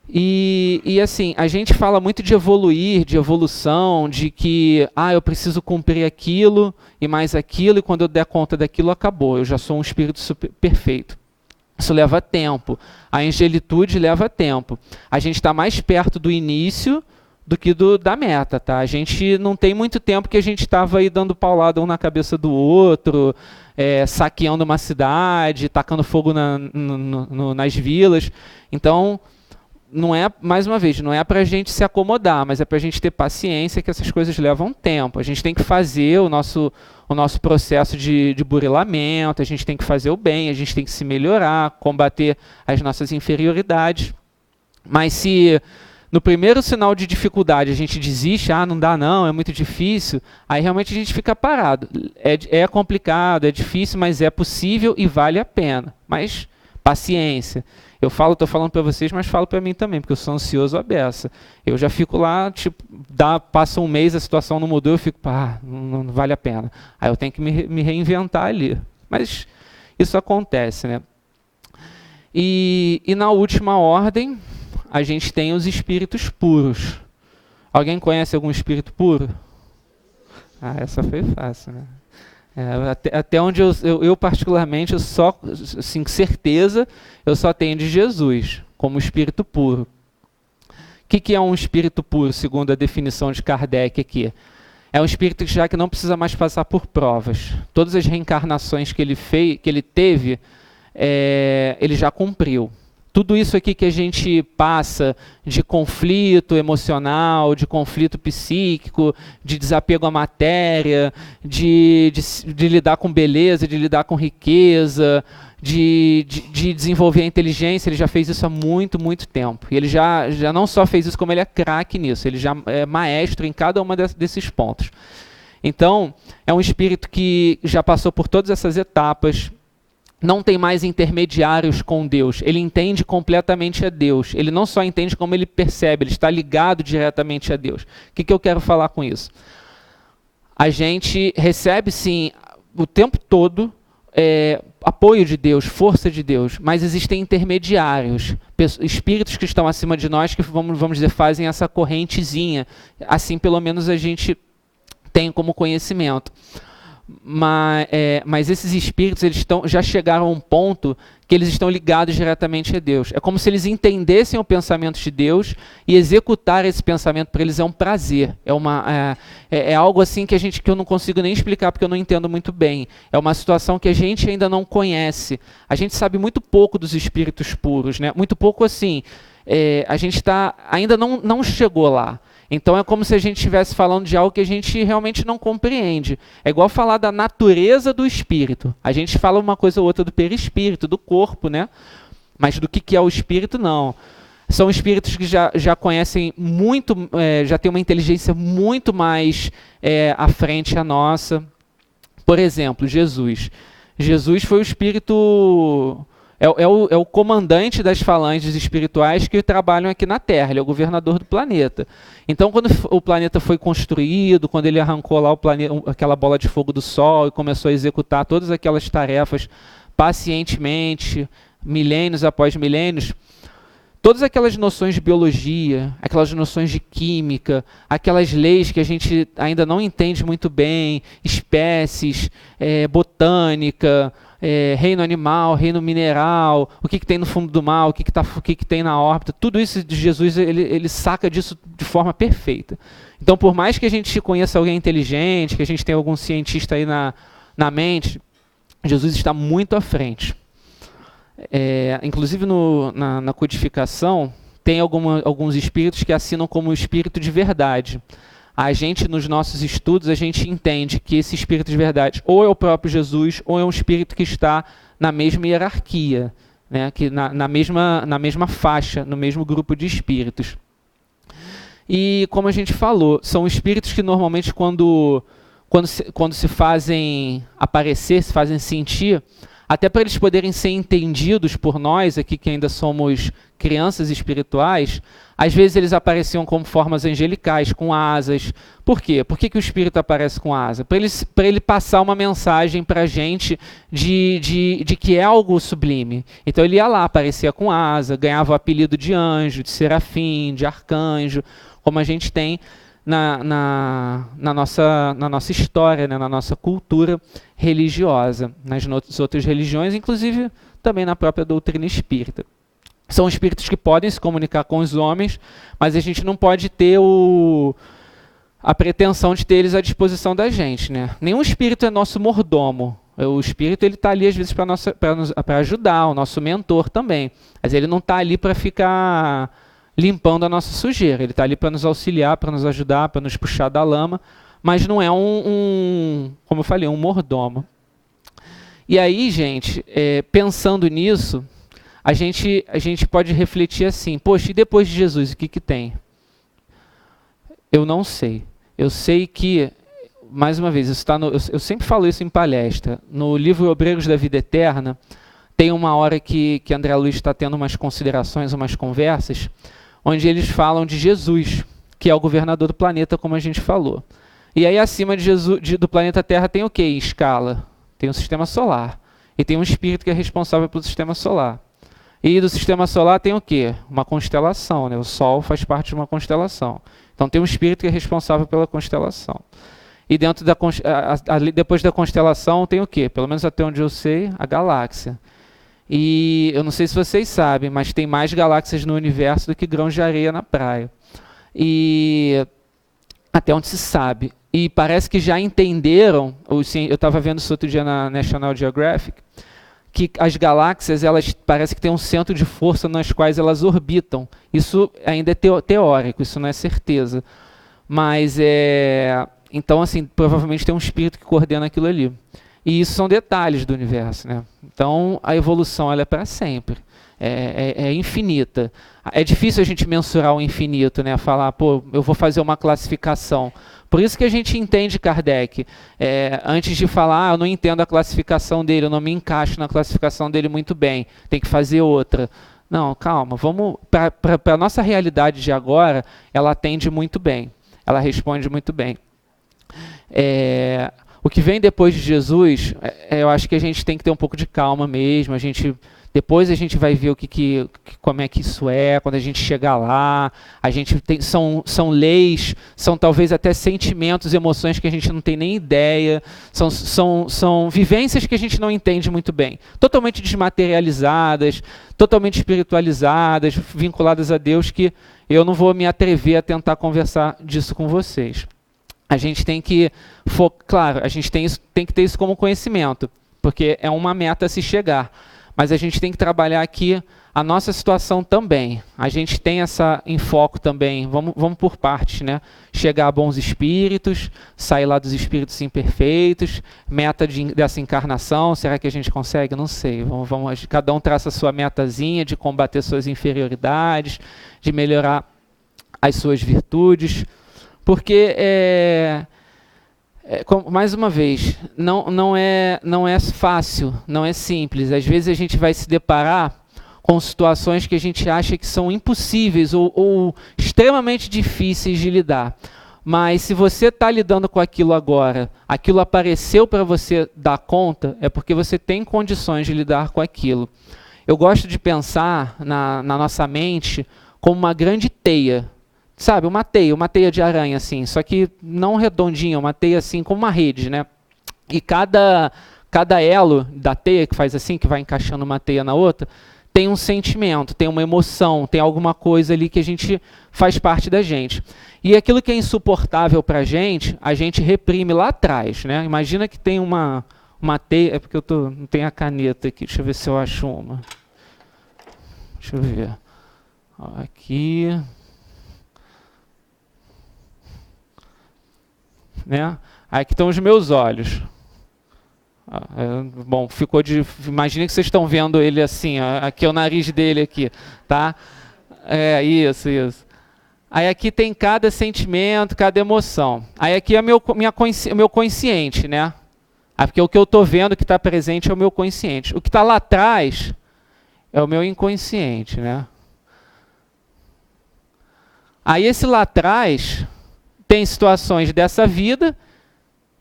E assim, a gente fala muito de evoluir, de evolução, de que eu preciso cumprir aquilo e mais aquilo, e quando eu der conta daquilo, acabou, eu já sou um espírito perfeito. Isso leva tempo, a angelitude leva tempo. A gente está mais perto do início do que da meta, tá? A gente não tem muito tempo que a gente estava aí dando paulada um na cabeça do outro, saqueando uma cidade, tacando fogo nas vilas. Então, mais uma vez, não é para a gente se acomodar, mas é para a gente ter paciência, que essas coisas levam tempo. A gente tem que fazer o nosso processo de burilamento, a gente tem que fazer o bem, a gente tem que se melhorar, combater as nossas inferioridades. Mas se no primeiro sinal de dificuldade a gente desiste, não dá não, é muito difícil, aí realmente a gente fica parado. É complicado, é difícil, mas é possível e vale a pena. Mas Paciência. Estou falando para vocês, mas falo para mim também, porque eu sou ansioso à beça. Eu já fico lá, tipo, passa um mês, a situação não mudou, eu fico, não vale a pena. Aí eu tenho que me reinventar ali. Mas isso acontece, né? E na última ordem, a gente tem os espíritos puros. Alguém conhece algum espírito puro? Essa foi fácil, né? Até onde eu particularmente, eu só, assim, com certeza, eu só tenho de Jesus como espírito puro. O que é um espírito puro, segundo a definição de Kardec aqui? É um espírito que não precisa mais passar por provas. Todas as reencarnações que ele teve, ele já cumpriu. Tudo isso aqui que a gente passa de conflito emocional, de conflito psíquico, de desapego à matéria, de lidar com beleza, de lidar com riqueza, de desenvolver a inteligência, ele já fez isso há muito, muito tempo. E ele já não só fez isso, como ele é craque nisso, ele já é maestro em cada uma desses pontos. Então, é um espírito que já passou por todas essas etapas, não tem mais intermediários com Deus, ele entende completamente a Deus, ele não só entende como ele percebe, ele está ligado diretamente a Deus. O que eu quero falar com isso? A gente recebe sim, o tempo todo, apoio de Deus, força de Deus, mas existem intermediários, espíritos que estão acima de nós, que vamos dizer, fazem essa correntezinha, assim pelo menos a gente tem como conhecimento. Mas esses espíritos já chegaram a um ponto que eles estão ligados diretamente a Deus. É como se eles entendessem o pensamento de Deus e executar esse pensamento para eles é um prazer. É algo assim que eu não consigo nem explicar porque eu não entendo muito bem. É uma situação que a gente ainda não conhece. A gente sabe muito pouco dos espíritos puros, né? Muito pouco assim. A gente ainda não chegou lá. Então é como se a gente estivesse falando de algo que a gente realmente não compreende. É igual falar da natureza do espírito. A gente fala uma coisa ou outra do perispírito, do corpo, né? Mas do que é o espírito, não. São espíritos que já conhecem muito, já têm uma inteligência muito mais à frente a nossa. Por exemplo, Jesus. Jesus foi o espírito... É o comandante das falanges espirituais que trabalham aqui na Terra, ele é o governador do planeta. Então, quando o planeta foi construído, quando ele arrancou lá aquela bola de fogo do Sol e começou a executar todas aquelas tarefas pacientemente, milênios após milênios, todas aquelas noções de biologia, aquelas noções de química, aquelas leis que a gente ainda não entende muito bem, espécies, botânica, reino animal, reino mineral, o que tem no fundo do mar, o que tem na órbita, tudo isso de Jesus, ele saca disso de forma perfeita. Então, por mais que a gente conheça alguém inteligente, que a gente tenha algum cientista aí na mente, Jesus está muito à frente. Inclusive na codificação, tem alguns espíritos que assinam como espírito de verdade. A gente, nos nossos estudos, a gente entende que esse espírito de verdade ou é o próprio Jesus, ou é um espírito que está na mesma hierarquia, né? Que na mesma faixa, no mesmo grupo de espíritos. E, como a gente falou, são espíritos que normalmente, quando se fazem aparecer, se fazem sentir, até para eles poderem ser entendidos por nós, aqui que ainda somos crianças espirituais, às vezes eles apareciam como formas angelicais, com asas. Por quê? Por que o espírito aparece com asa? Para ele passar uma mensagem para a gente de que é algo sublime. Então ele ia lá, aparecia com asa, ganhava o apelido de anjo, de serafim, de arcanjo, como a gente tem na nossa história, né, na nossa cultura religiosa, nas outras religiões, inclusive também na própria doutrina espírita. São espíritos que podem se comunicar com os homens, mas a gente não pode ter a pretensão de ter eles à disposição da gente, né? Nenhum espírito é nosso mordomo. O espírito está ali às vezes para ajudar, o nosso mentor também, mas ele não está ali para ficar limpando a nossa sujeira. Ele está ali para nos auxiliar, para nos ajudar, para nos puxar da lama, mas não é como eu falei, um mordomo. E aí, gente, pensando nisso, a gente pode refletir assim, poxa, e depois de Jesus, o que tem? Eu não sei. Eu sei que, mais uma vez, eu sempre falo isso em palestra, no livro Obreiros da Vida Eterna, tem uma hora que André Luiz está tendo umas considerações, umas conversas, onde eles falam de Jesus, que é o governador do planeta, como a gente falou. E aí acima de Jesus, do planeta Terra tem o quê em escala? Tem o sistema solar. E tem um espírito que é responsável pelo sistema solar. E do sistema solar tem o quê? Uma constelação, né? O Sol faz parte de uma constelação. Então tem um espírito que é responsável pela constelação. E dentro da depois da constelação tem o quê? Pelo menos até onde eu sei, a galáxia. E eu não sei se vocês sabem, mas tem mais galáxias no universo do que grãos de areia na praia. E até onde se sabe. E parece que já entenderam, eu estava vendo isso outro dia na National Geographic, que as galáxias, elas parece que têm um centro de força nas quais elas orbitam. Isso ainda é teórico, isso não é certeza. Mas então, assim, provavelmente tem um espírito que coordena aquilo ali. E isso são detalhes do universo, né? Então, a evolução ela é para sempre. É infinita. É difícil a gente mensurar o infinito, né? Falar, pô, eu vou fazer uma classificação. Por isso que a gente entende Kardec. Antes de falar, eu não entendo a classificação dele, eu não me encaixo na classificação dele muito bem, tem que fazer outra. Não, calma, vamos para a nossa realidade de agora, ela atende muito bem, ela responde muito bem. O que vem depois de Jesus, eu acho que a gente tem que ter um pouco de calma mesmo, depois a gente vai ver como é que isso é, quando a gente chegar lá, são leis, são talvez até sentimentos, emoções que a gente não tem nem ideia, são vivências que a gente não entende muito bem, totalmente desmaterializadas, totalmente espiritualizadas, vinculadas a Deus, que eu não vou me atrever a tentar conversar disso com vocês. A gente tem que, claro, a gente tem que ter isso como conhecimento, porque é uma meta a se chegar. Mas a gente tem que trabalhar aqui a nossa situação também. A gente tem essa em foco também, vamos por partes, né? Chegar a bons espíritos, sair lá dos espíritos imperfeitos, meta dessa encarnação, será que a gente consegue? Não sei. Cada um traça a sua metazinha de combater suas inferioridades, de melhorar as suas virtudes, porque mais uma vez, não é fácil, não é simples. Às vezes a gente vai se deparar com situações que a gente acha que são impossíveis ou extremamente difíceis de lidar. Mas se você está lidando com aquilo agora, aquilo apareceu para você dar conta, é porque você tem condições de lidar com aquilo. Eu gosto de pensar na nossa mente como uma grande teia. Sabe, uma teia de aranha, assim, só que não redondinha, uma teia assim, como uma rede, né? E cada elo da teia que faz assim, que vai encaixando uma teia na outra, tem um sentimento, tem uma emoção, tem alguma coisa ali que a gente faz parte da gente. E aquilo que é insuportável para a gente reprime lá atrás, né? Imagina que tem uma teia, é porque não tenho a caneta aqui, deixa eu ver se eu acho uma. Deixa eu ver. Aqui... Né? Aqui estão os meus olhos. Bom, imagine que vocês estão vendo ele assim, aqui é o nariz dele aqui, tá? Isso. Aí aqui tem cada sentimento, cada emoção. Aí aqui é meu consciente, né? Porque o que eu estou vendo que está presente é o meu consciente. O que está lá atrás é o meu inconsciente, né? Aí esse lá atrás tem situações dessa vida,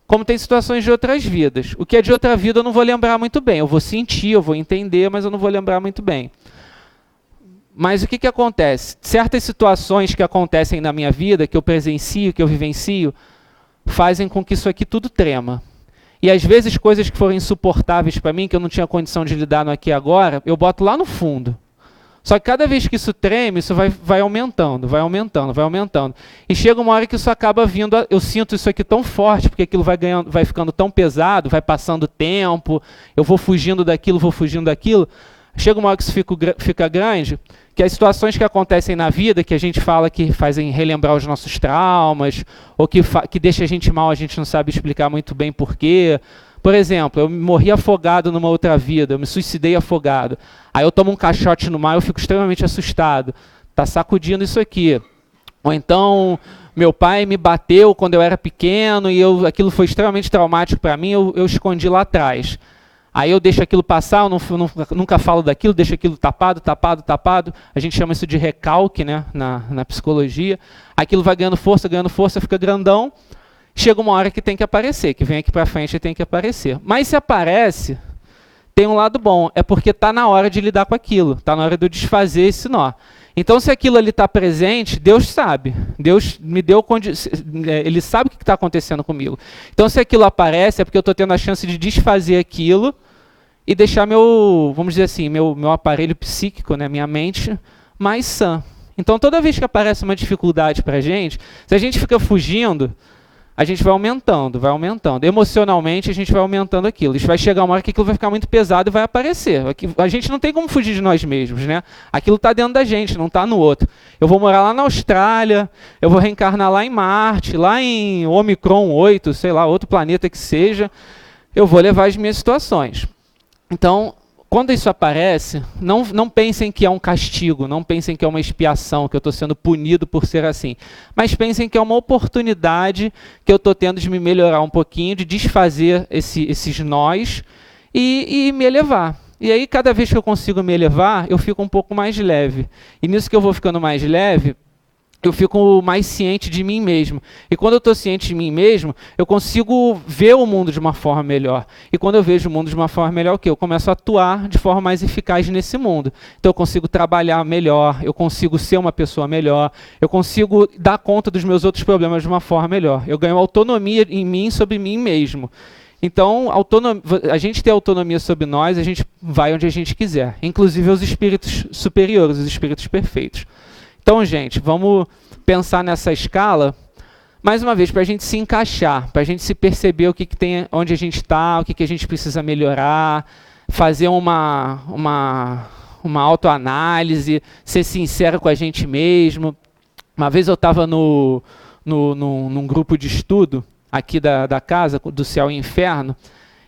como tem situações de outras vidas. O que é de outra vida eu não vou lembrar muito bem. Eu vou sentir, eu vou entender, mas eu não vou lembrar muito bem. Mas o que acontece? Certas situações que acontecem na minha vida, que eu presencio, que eu vivencio, fazem com que isso aqui tudo trema. E às vezes coisas que foram insuportáveis para mim, que eu não tinha condição de lidar no aqui e agora, eu boto lá no fundo. Só que cada vez que isso treme, isso vai aumentando. E chega uma hora que isso acaba vindo, eu sinto isso aqui tão forte, porque aquilo vai ficando tão pesado, vai passando tempo, eu vou fugindo daquilo. Chega uma hora que isso fica grande, que as situações que acontecem na vida, que a gente fala que fazem relembrar os nossos traumas, ou que deixa a gente mal, a gente não sabe explicar muito bem porquê. Por exemplo, eu morri afogado numa outra vida, eu me suicidei afogado. Aí eu tomo um caixote no mar, eu fico extremamente assustado. Está sacudindo isso aqui. Ou então, meu pai me bateu quando eu era pequeno e aquilo foi extremamente traumático para mim, eu escondi lá atrás. Aí eu deixo aquilo passar, eu nunca falo daquilo, deixo aquilo tapado. A gente chama isso de recalque, né, na psicologia. Aquilo vai ganhando força, fica grandão. Chega uma hora que tem que aparecer, que vem aqui para frente e tem que aparecer. Mas se aparece, tem um lado bom, é porque está na hora de lidar com aquilo, está na hora de eu desfazer esse nó. Então, se aquilo ali está presente, Deus sabe. Deus me deu Ele sabe o que está acontecendo comigo. Então, se aquilo aparece, é porque eu estou tendo a chance de desfazer aquilo e deixar vamos dizer assim, meu aparelho psíquico, né, minha mente, mais sã. Então, toda vez que aparece uma dificuldade para a gente, se a gente fica fugindo, a gente vai aumentando. Emocionalmente, a gente vai aumentando aquilo. Isso vai chegar uma hora que aquilo vai ficar muito pesado e vai aparecer. A gente não tem como fugir de nós mesmos, né? Aquilo está dentro da gente, não está no outro. Eu vou morar lá na Austrália, eu vou reencarnar lá em Marte, lá em Omicron 8, sei lá, outro planeta que seja, eu vou levar as minhas situações. Então, quando isso aparece, não pensem que é um castigo, não pensem que é uma expiação, que eu estou sendo punido por ser assim. Mas pensem que é uma oportunidade que eu estou tendo de me melhorar um pouquinho, de desfazer esses nós e me elevar. E aí, cada vez que eu consigo me elevar, eu fico um pouco mais leve. E nisso que eu vou ficando mais leve, eu fico mais ciente de mim mesmo. E quando eu estou ciente de mim mesmo, eu consigo ver o mundo de uma forma melhor. E quando eu vejo o mundo de uma forma melhor, o quê? Eu começo a atuar de forma mais eficaz nesse mundo. Então eu consigo trabalhar melhor, eu consigo ser uma pessoa melhor, eu consigo dar conta dos meus outros problemas de uma forma melhor. Eu ganho autonomia em mim sobre mim mesmo. Então, a gente tem autonomia sobre nós, a gente vai onde a gente quiser. Inclusive os espíritos superiores, os espíritos perfeitos. Então, gente, vamos pensar nessa escala, mais uma vez, para a gente se encaixar, para a gente se perceber o que tem, onde a gente está, o que a gente precisa melhorar, fazer uma autoanálise, ser sincero com a gente mesmo. Uma vez eu estava num grupo de estudo aqui da casa, do Céu e Inferno,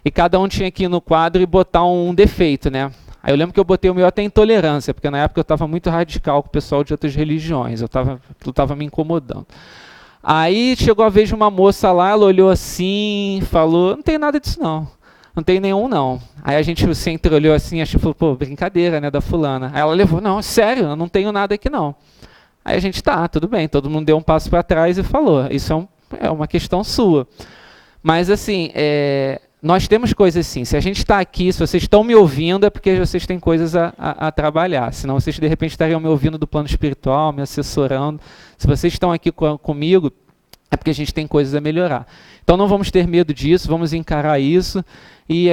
e cada um tinha que ir no quadro e botar um defeito, né? Aí eu lembro que eu botei o meu até intolerância, porque na época eu estava muito radical com o pessoal de outras religiões, eu estava me incomodando. Aí chegou a vez de uma moça lá, ela olhou assim, falou, não tem nada disso não tem nenhum não. Aí o centro olhou assim, achou, falou, pô, brincadeira, né, da fulana. Aí ela levou, não, sério, eu não tenho nada aqui não. Aí a gente, tudo bem, todo mundo deu um passo para trás e falou, isso é uma questão sua. Mas assim, nós temos coisas assim, se a gente está aqui, se vocês estão me ouvindo, é porque vocês têm coisas a trabalhar, senão vocês de repente estariam me ouvindo do plano espiritual, me assessorando. Se vocês estão aqui comigo, é porque a gente tem coisas a melhorar. Então não vamos ter medo disso, vamos encarar isso, e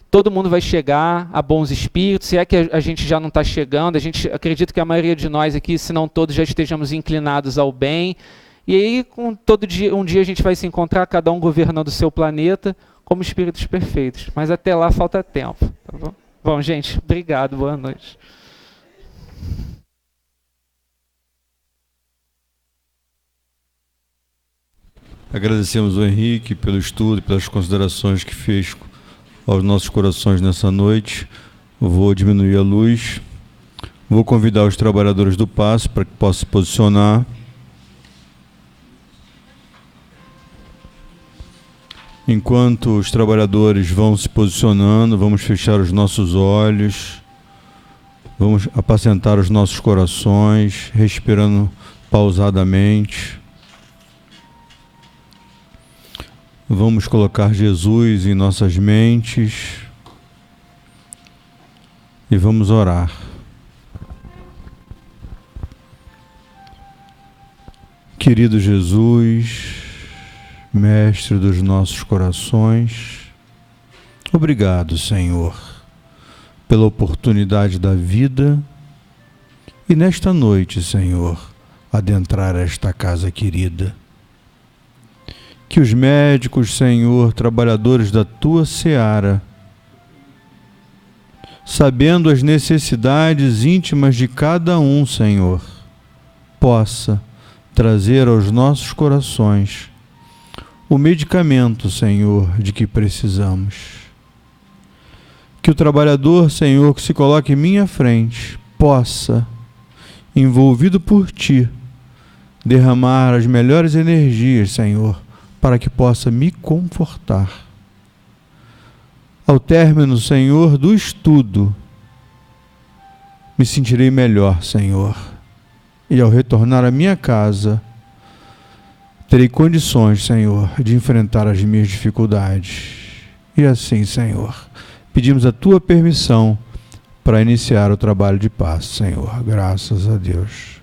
todo mundo vai chegar a bons espíritos, se é que a gente já não está chegando, a gente acredita que a maioria de nós aqui, se não todos, já estejamos inclinados ao bem, e aí um dia a gente vai se encontrar, cada um governando o seu planeta, como espíritos perfeitos. Mas até lá falta tempo. Tá bom? Bom, gente, obrigado, boa noite. Agradecemos ao Henrique pelo estudo e pelas considerações que fez aos nossos corações nessa noite. Eu vou diminuir a luz. Vou convidar os trabalhadores do passe para que possam se posicionar. Enquanto os trabalhadores vão se posicionando, vamos fechar os nossos olhos, vamos apacentar os nossos corações, respirando pausadamente. Vamos colocar Jesus em nossas mentes e vamos orar. Querido Jesus, Mestre dos nossos corações, obrigado, Senhor, pela oportunidade da vida e nesta noite, Senhor, adentrar esta casa querida. Que os médicos, Senhor, trabalhadores da Tua seara, sabendo as necessidades íntimas de cada um, Senhor, possa trazer aos nossos corações o medicamento, Senhor, de que precisamos. Que o trabalhador, Senhor, que se coloque em minha frente, possa, envolvido por Ti, derramar as melhores energias, Senhor, para que possa me confortar. Ao término, Senhor, do estudo, me sentirei melhor, Senhor. E ao retornar à minha casa, terei condições, Senhor, de enfrentar as minhas dificuldades. E assim, Senhor, pedimos a Tua permissão para iniciar o trabalho de paz, Senhor. Graças a Deus.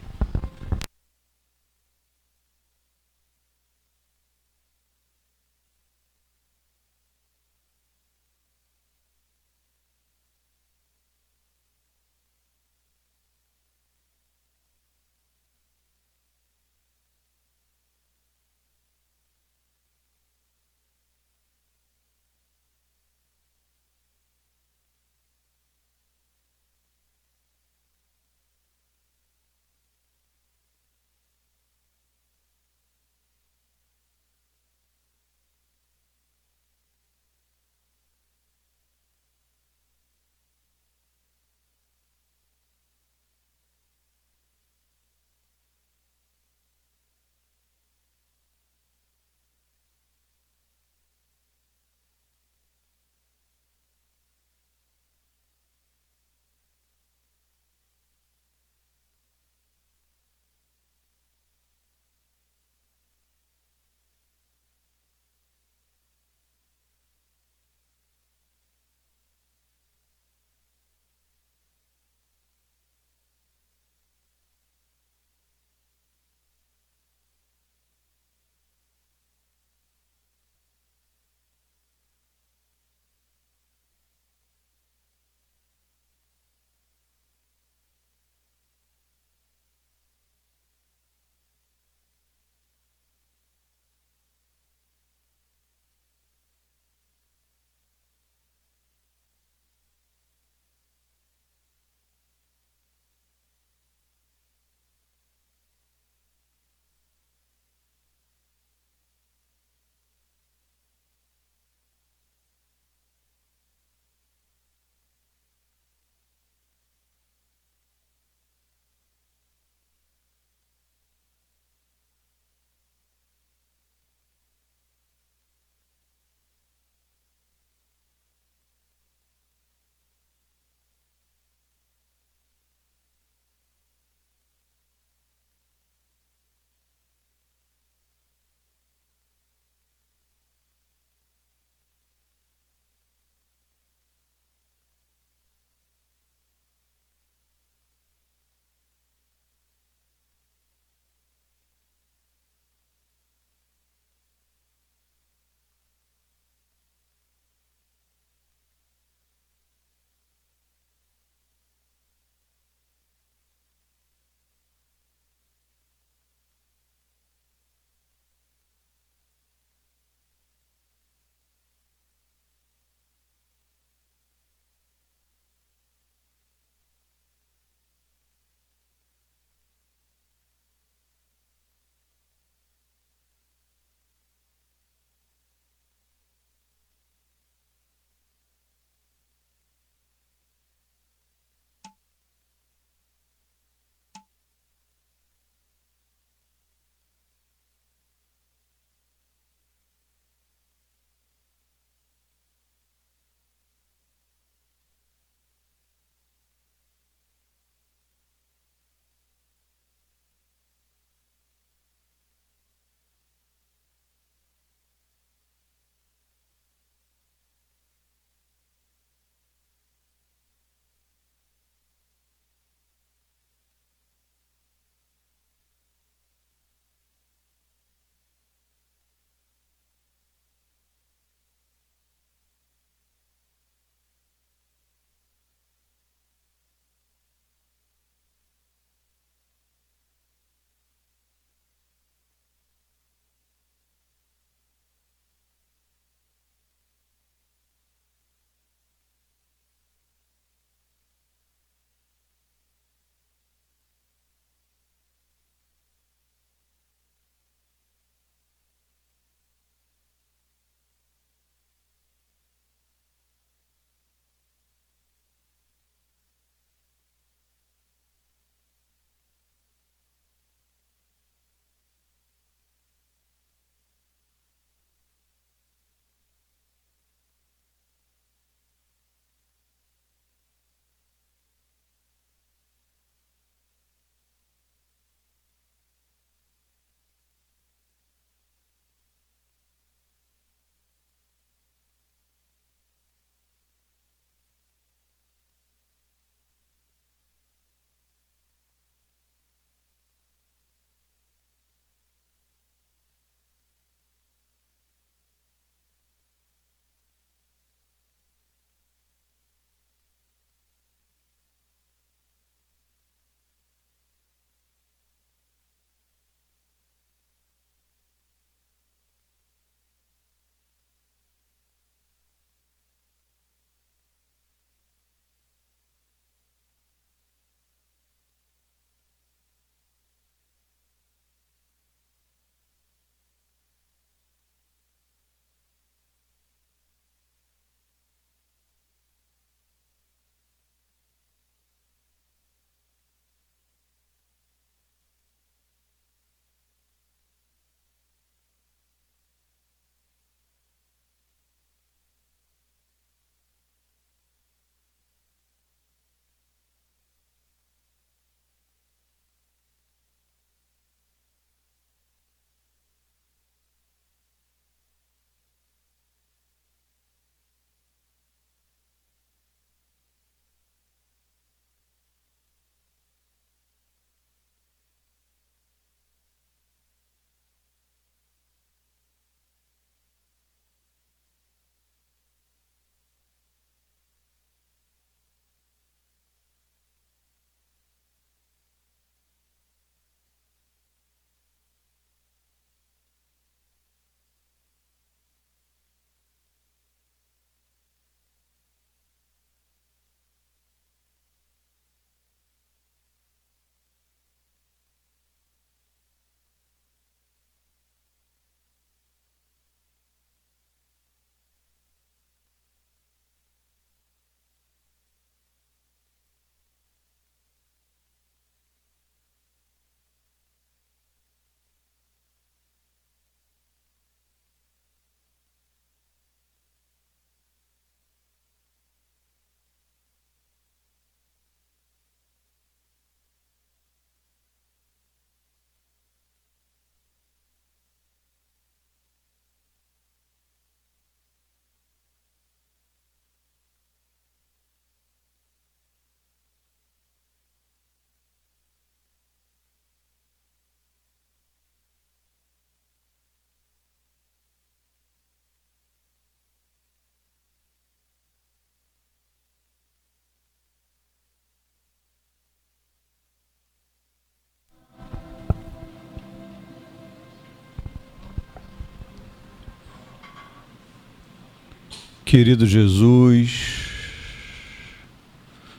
Querido Jesus,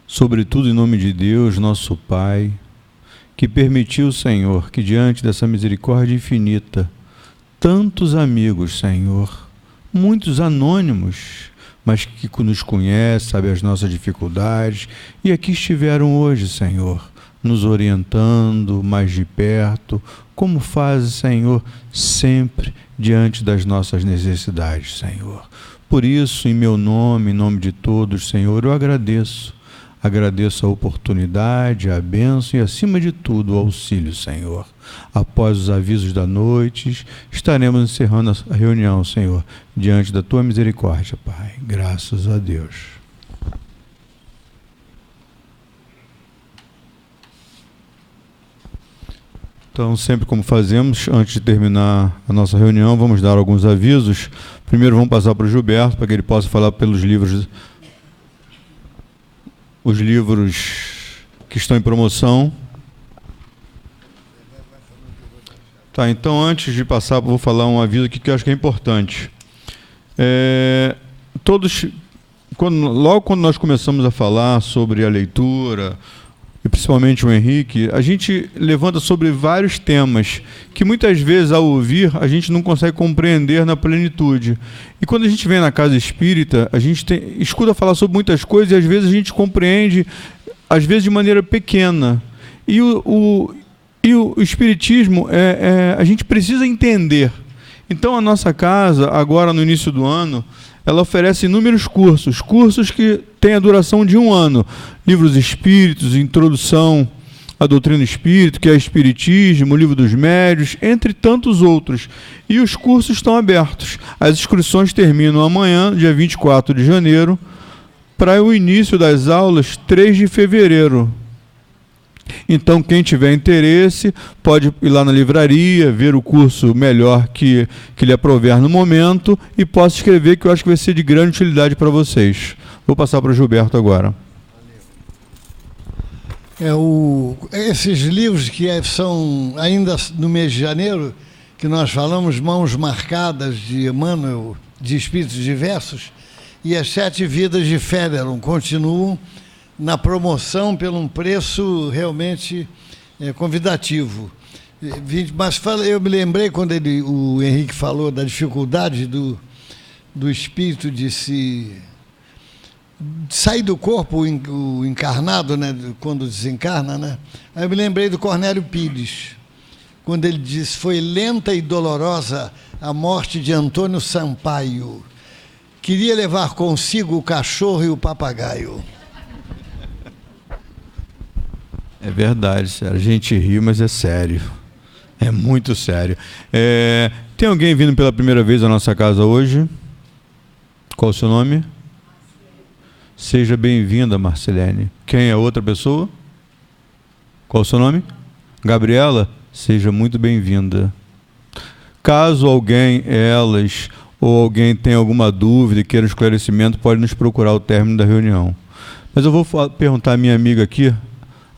sobretudo em nome de Deus, nosso Pai, que permitiu, Senhor, que diante dessa misericórdia infinita, tantos amigos, Senhor, muitos anônimos, mas que nos conhecem, sabe as nossas dificuldades, e aqui estiveram hoje, Senhor, nos orientando mais de perto, como faz, Senhor, sempre diante das nossas necessidades, Senhor. Por isso, em meu nome, em nome de todos, Senhor, eu agradeço. Agradeço a oportunidade, a bênção e, acima de tudo, o auxílio, Senhor. Após os avisos da noite, estaremos encerrando a reunião, Senhor, diante da Tua misericórdia, Pai. Graças a Deus. Então, sempre como fazemos, antes de terminar a nossa reunião, vamos dar alguns avisos. Primeiro vamos passar para o Gilberto, para que ele possa falar pelos livros, os livros que estão em promoção. Tá, então antes de passar, vou falar um aviso aqui que eu acho que é importante. Logo quando nós começamos a falar sobre a leitura, e principalmente o Henrique, a gente levanta sobre vários temas que muitas vezes, ao ouvir, a gente não consegue compreender na plenitude. E quando a gente vem na casa espírita, a gente escuta falar sobre muitas coisas e às vezes a gente compreende, às vezes de maneira pequena. E o espiritismo, a gente precisa entender. Então a nossa casa, agora no início do ano, ela oferece inúmeros cursos que têm a duração de 1 ano. Livros espíritos, introdução à doutrina espírita, que é Espiritismo, Livro dos Médios, entre tantos outros. E os cursos estão abertos. As inscrições terminam amanhã, dia 24 de janeiro, para o início das aulas, 3 de fevereiro. Então, quem tiver interesse, pode ir lá na livraria, ver o curso melhor que lhe aprouver no momento e posso escrever, que eu acho que vai ser de grande utilidade para vocês. Vou passar para o Gilberto agora. Esses livros que são ainda no mês de janeiro, que nós falamos, Mãos Marcadas, de Emmanuel, de Espíritos Diversos, e As 7 Vidas de Fénelon continuam na promoção pelo um preço realmente convidativo. Mas eu me lembrei quando o Henrique falou da dificuldade do espírito de sair do corpo, o encarnado, né, quando desencarna, né? Aí eu me lembrei do Cornélio Pires, quando ele diz: foi lenta e dolorosa a morte de Antônio Sampaio. Queria levar consigo o cachorro e o papagaio. É verdade, sério. A gente ri, mas é sério. É muito sério. Tem alguém vindo pela primeira vez à nossa casa hoje? Qual o seu nome? Seja bem-vinda, Marcelene. Quem é outra pessoa? Qual o seu nome? Gabriela? Seja muito bem-vinda. Caso alguém, elas ou alguém tenha alguma dúvida e queira um esclarecimento, pode nos procurar ao término da reunião. Mas eu vou perguntar à minha amiga aqui,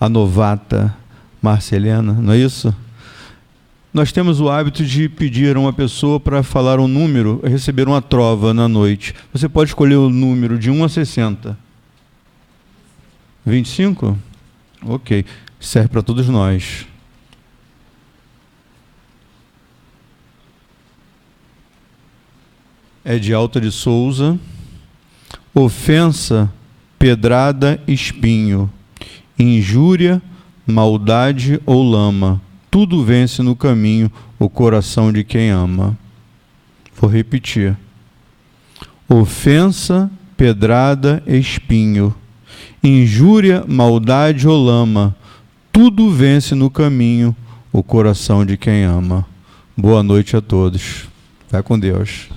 a novata Marcelena, não é isso? Nós temos o hábito de pedir a uma pessoa para falar um número, receber uma trova na noite. Você pode escolher o número de 1 a 60. 25? Ok. Serve para todos nós. É de Alta de Souza. Ofensa, pedrada, espinho. Injúria, maldade ou lama, tudo vence no caminho o coração de quem ama. Vou repetir. Ofensa, pedrada, espinho. Injúria, maldade ou lama, tudo vence no caminho o coração de quem ama. Boa noite a todos. Vai com Deus.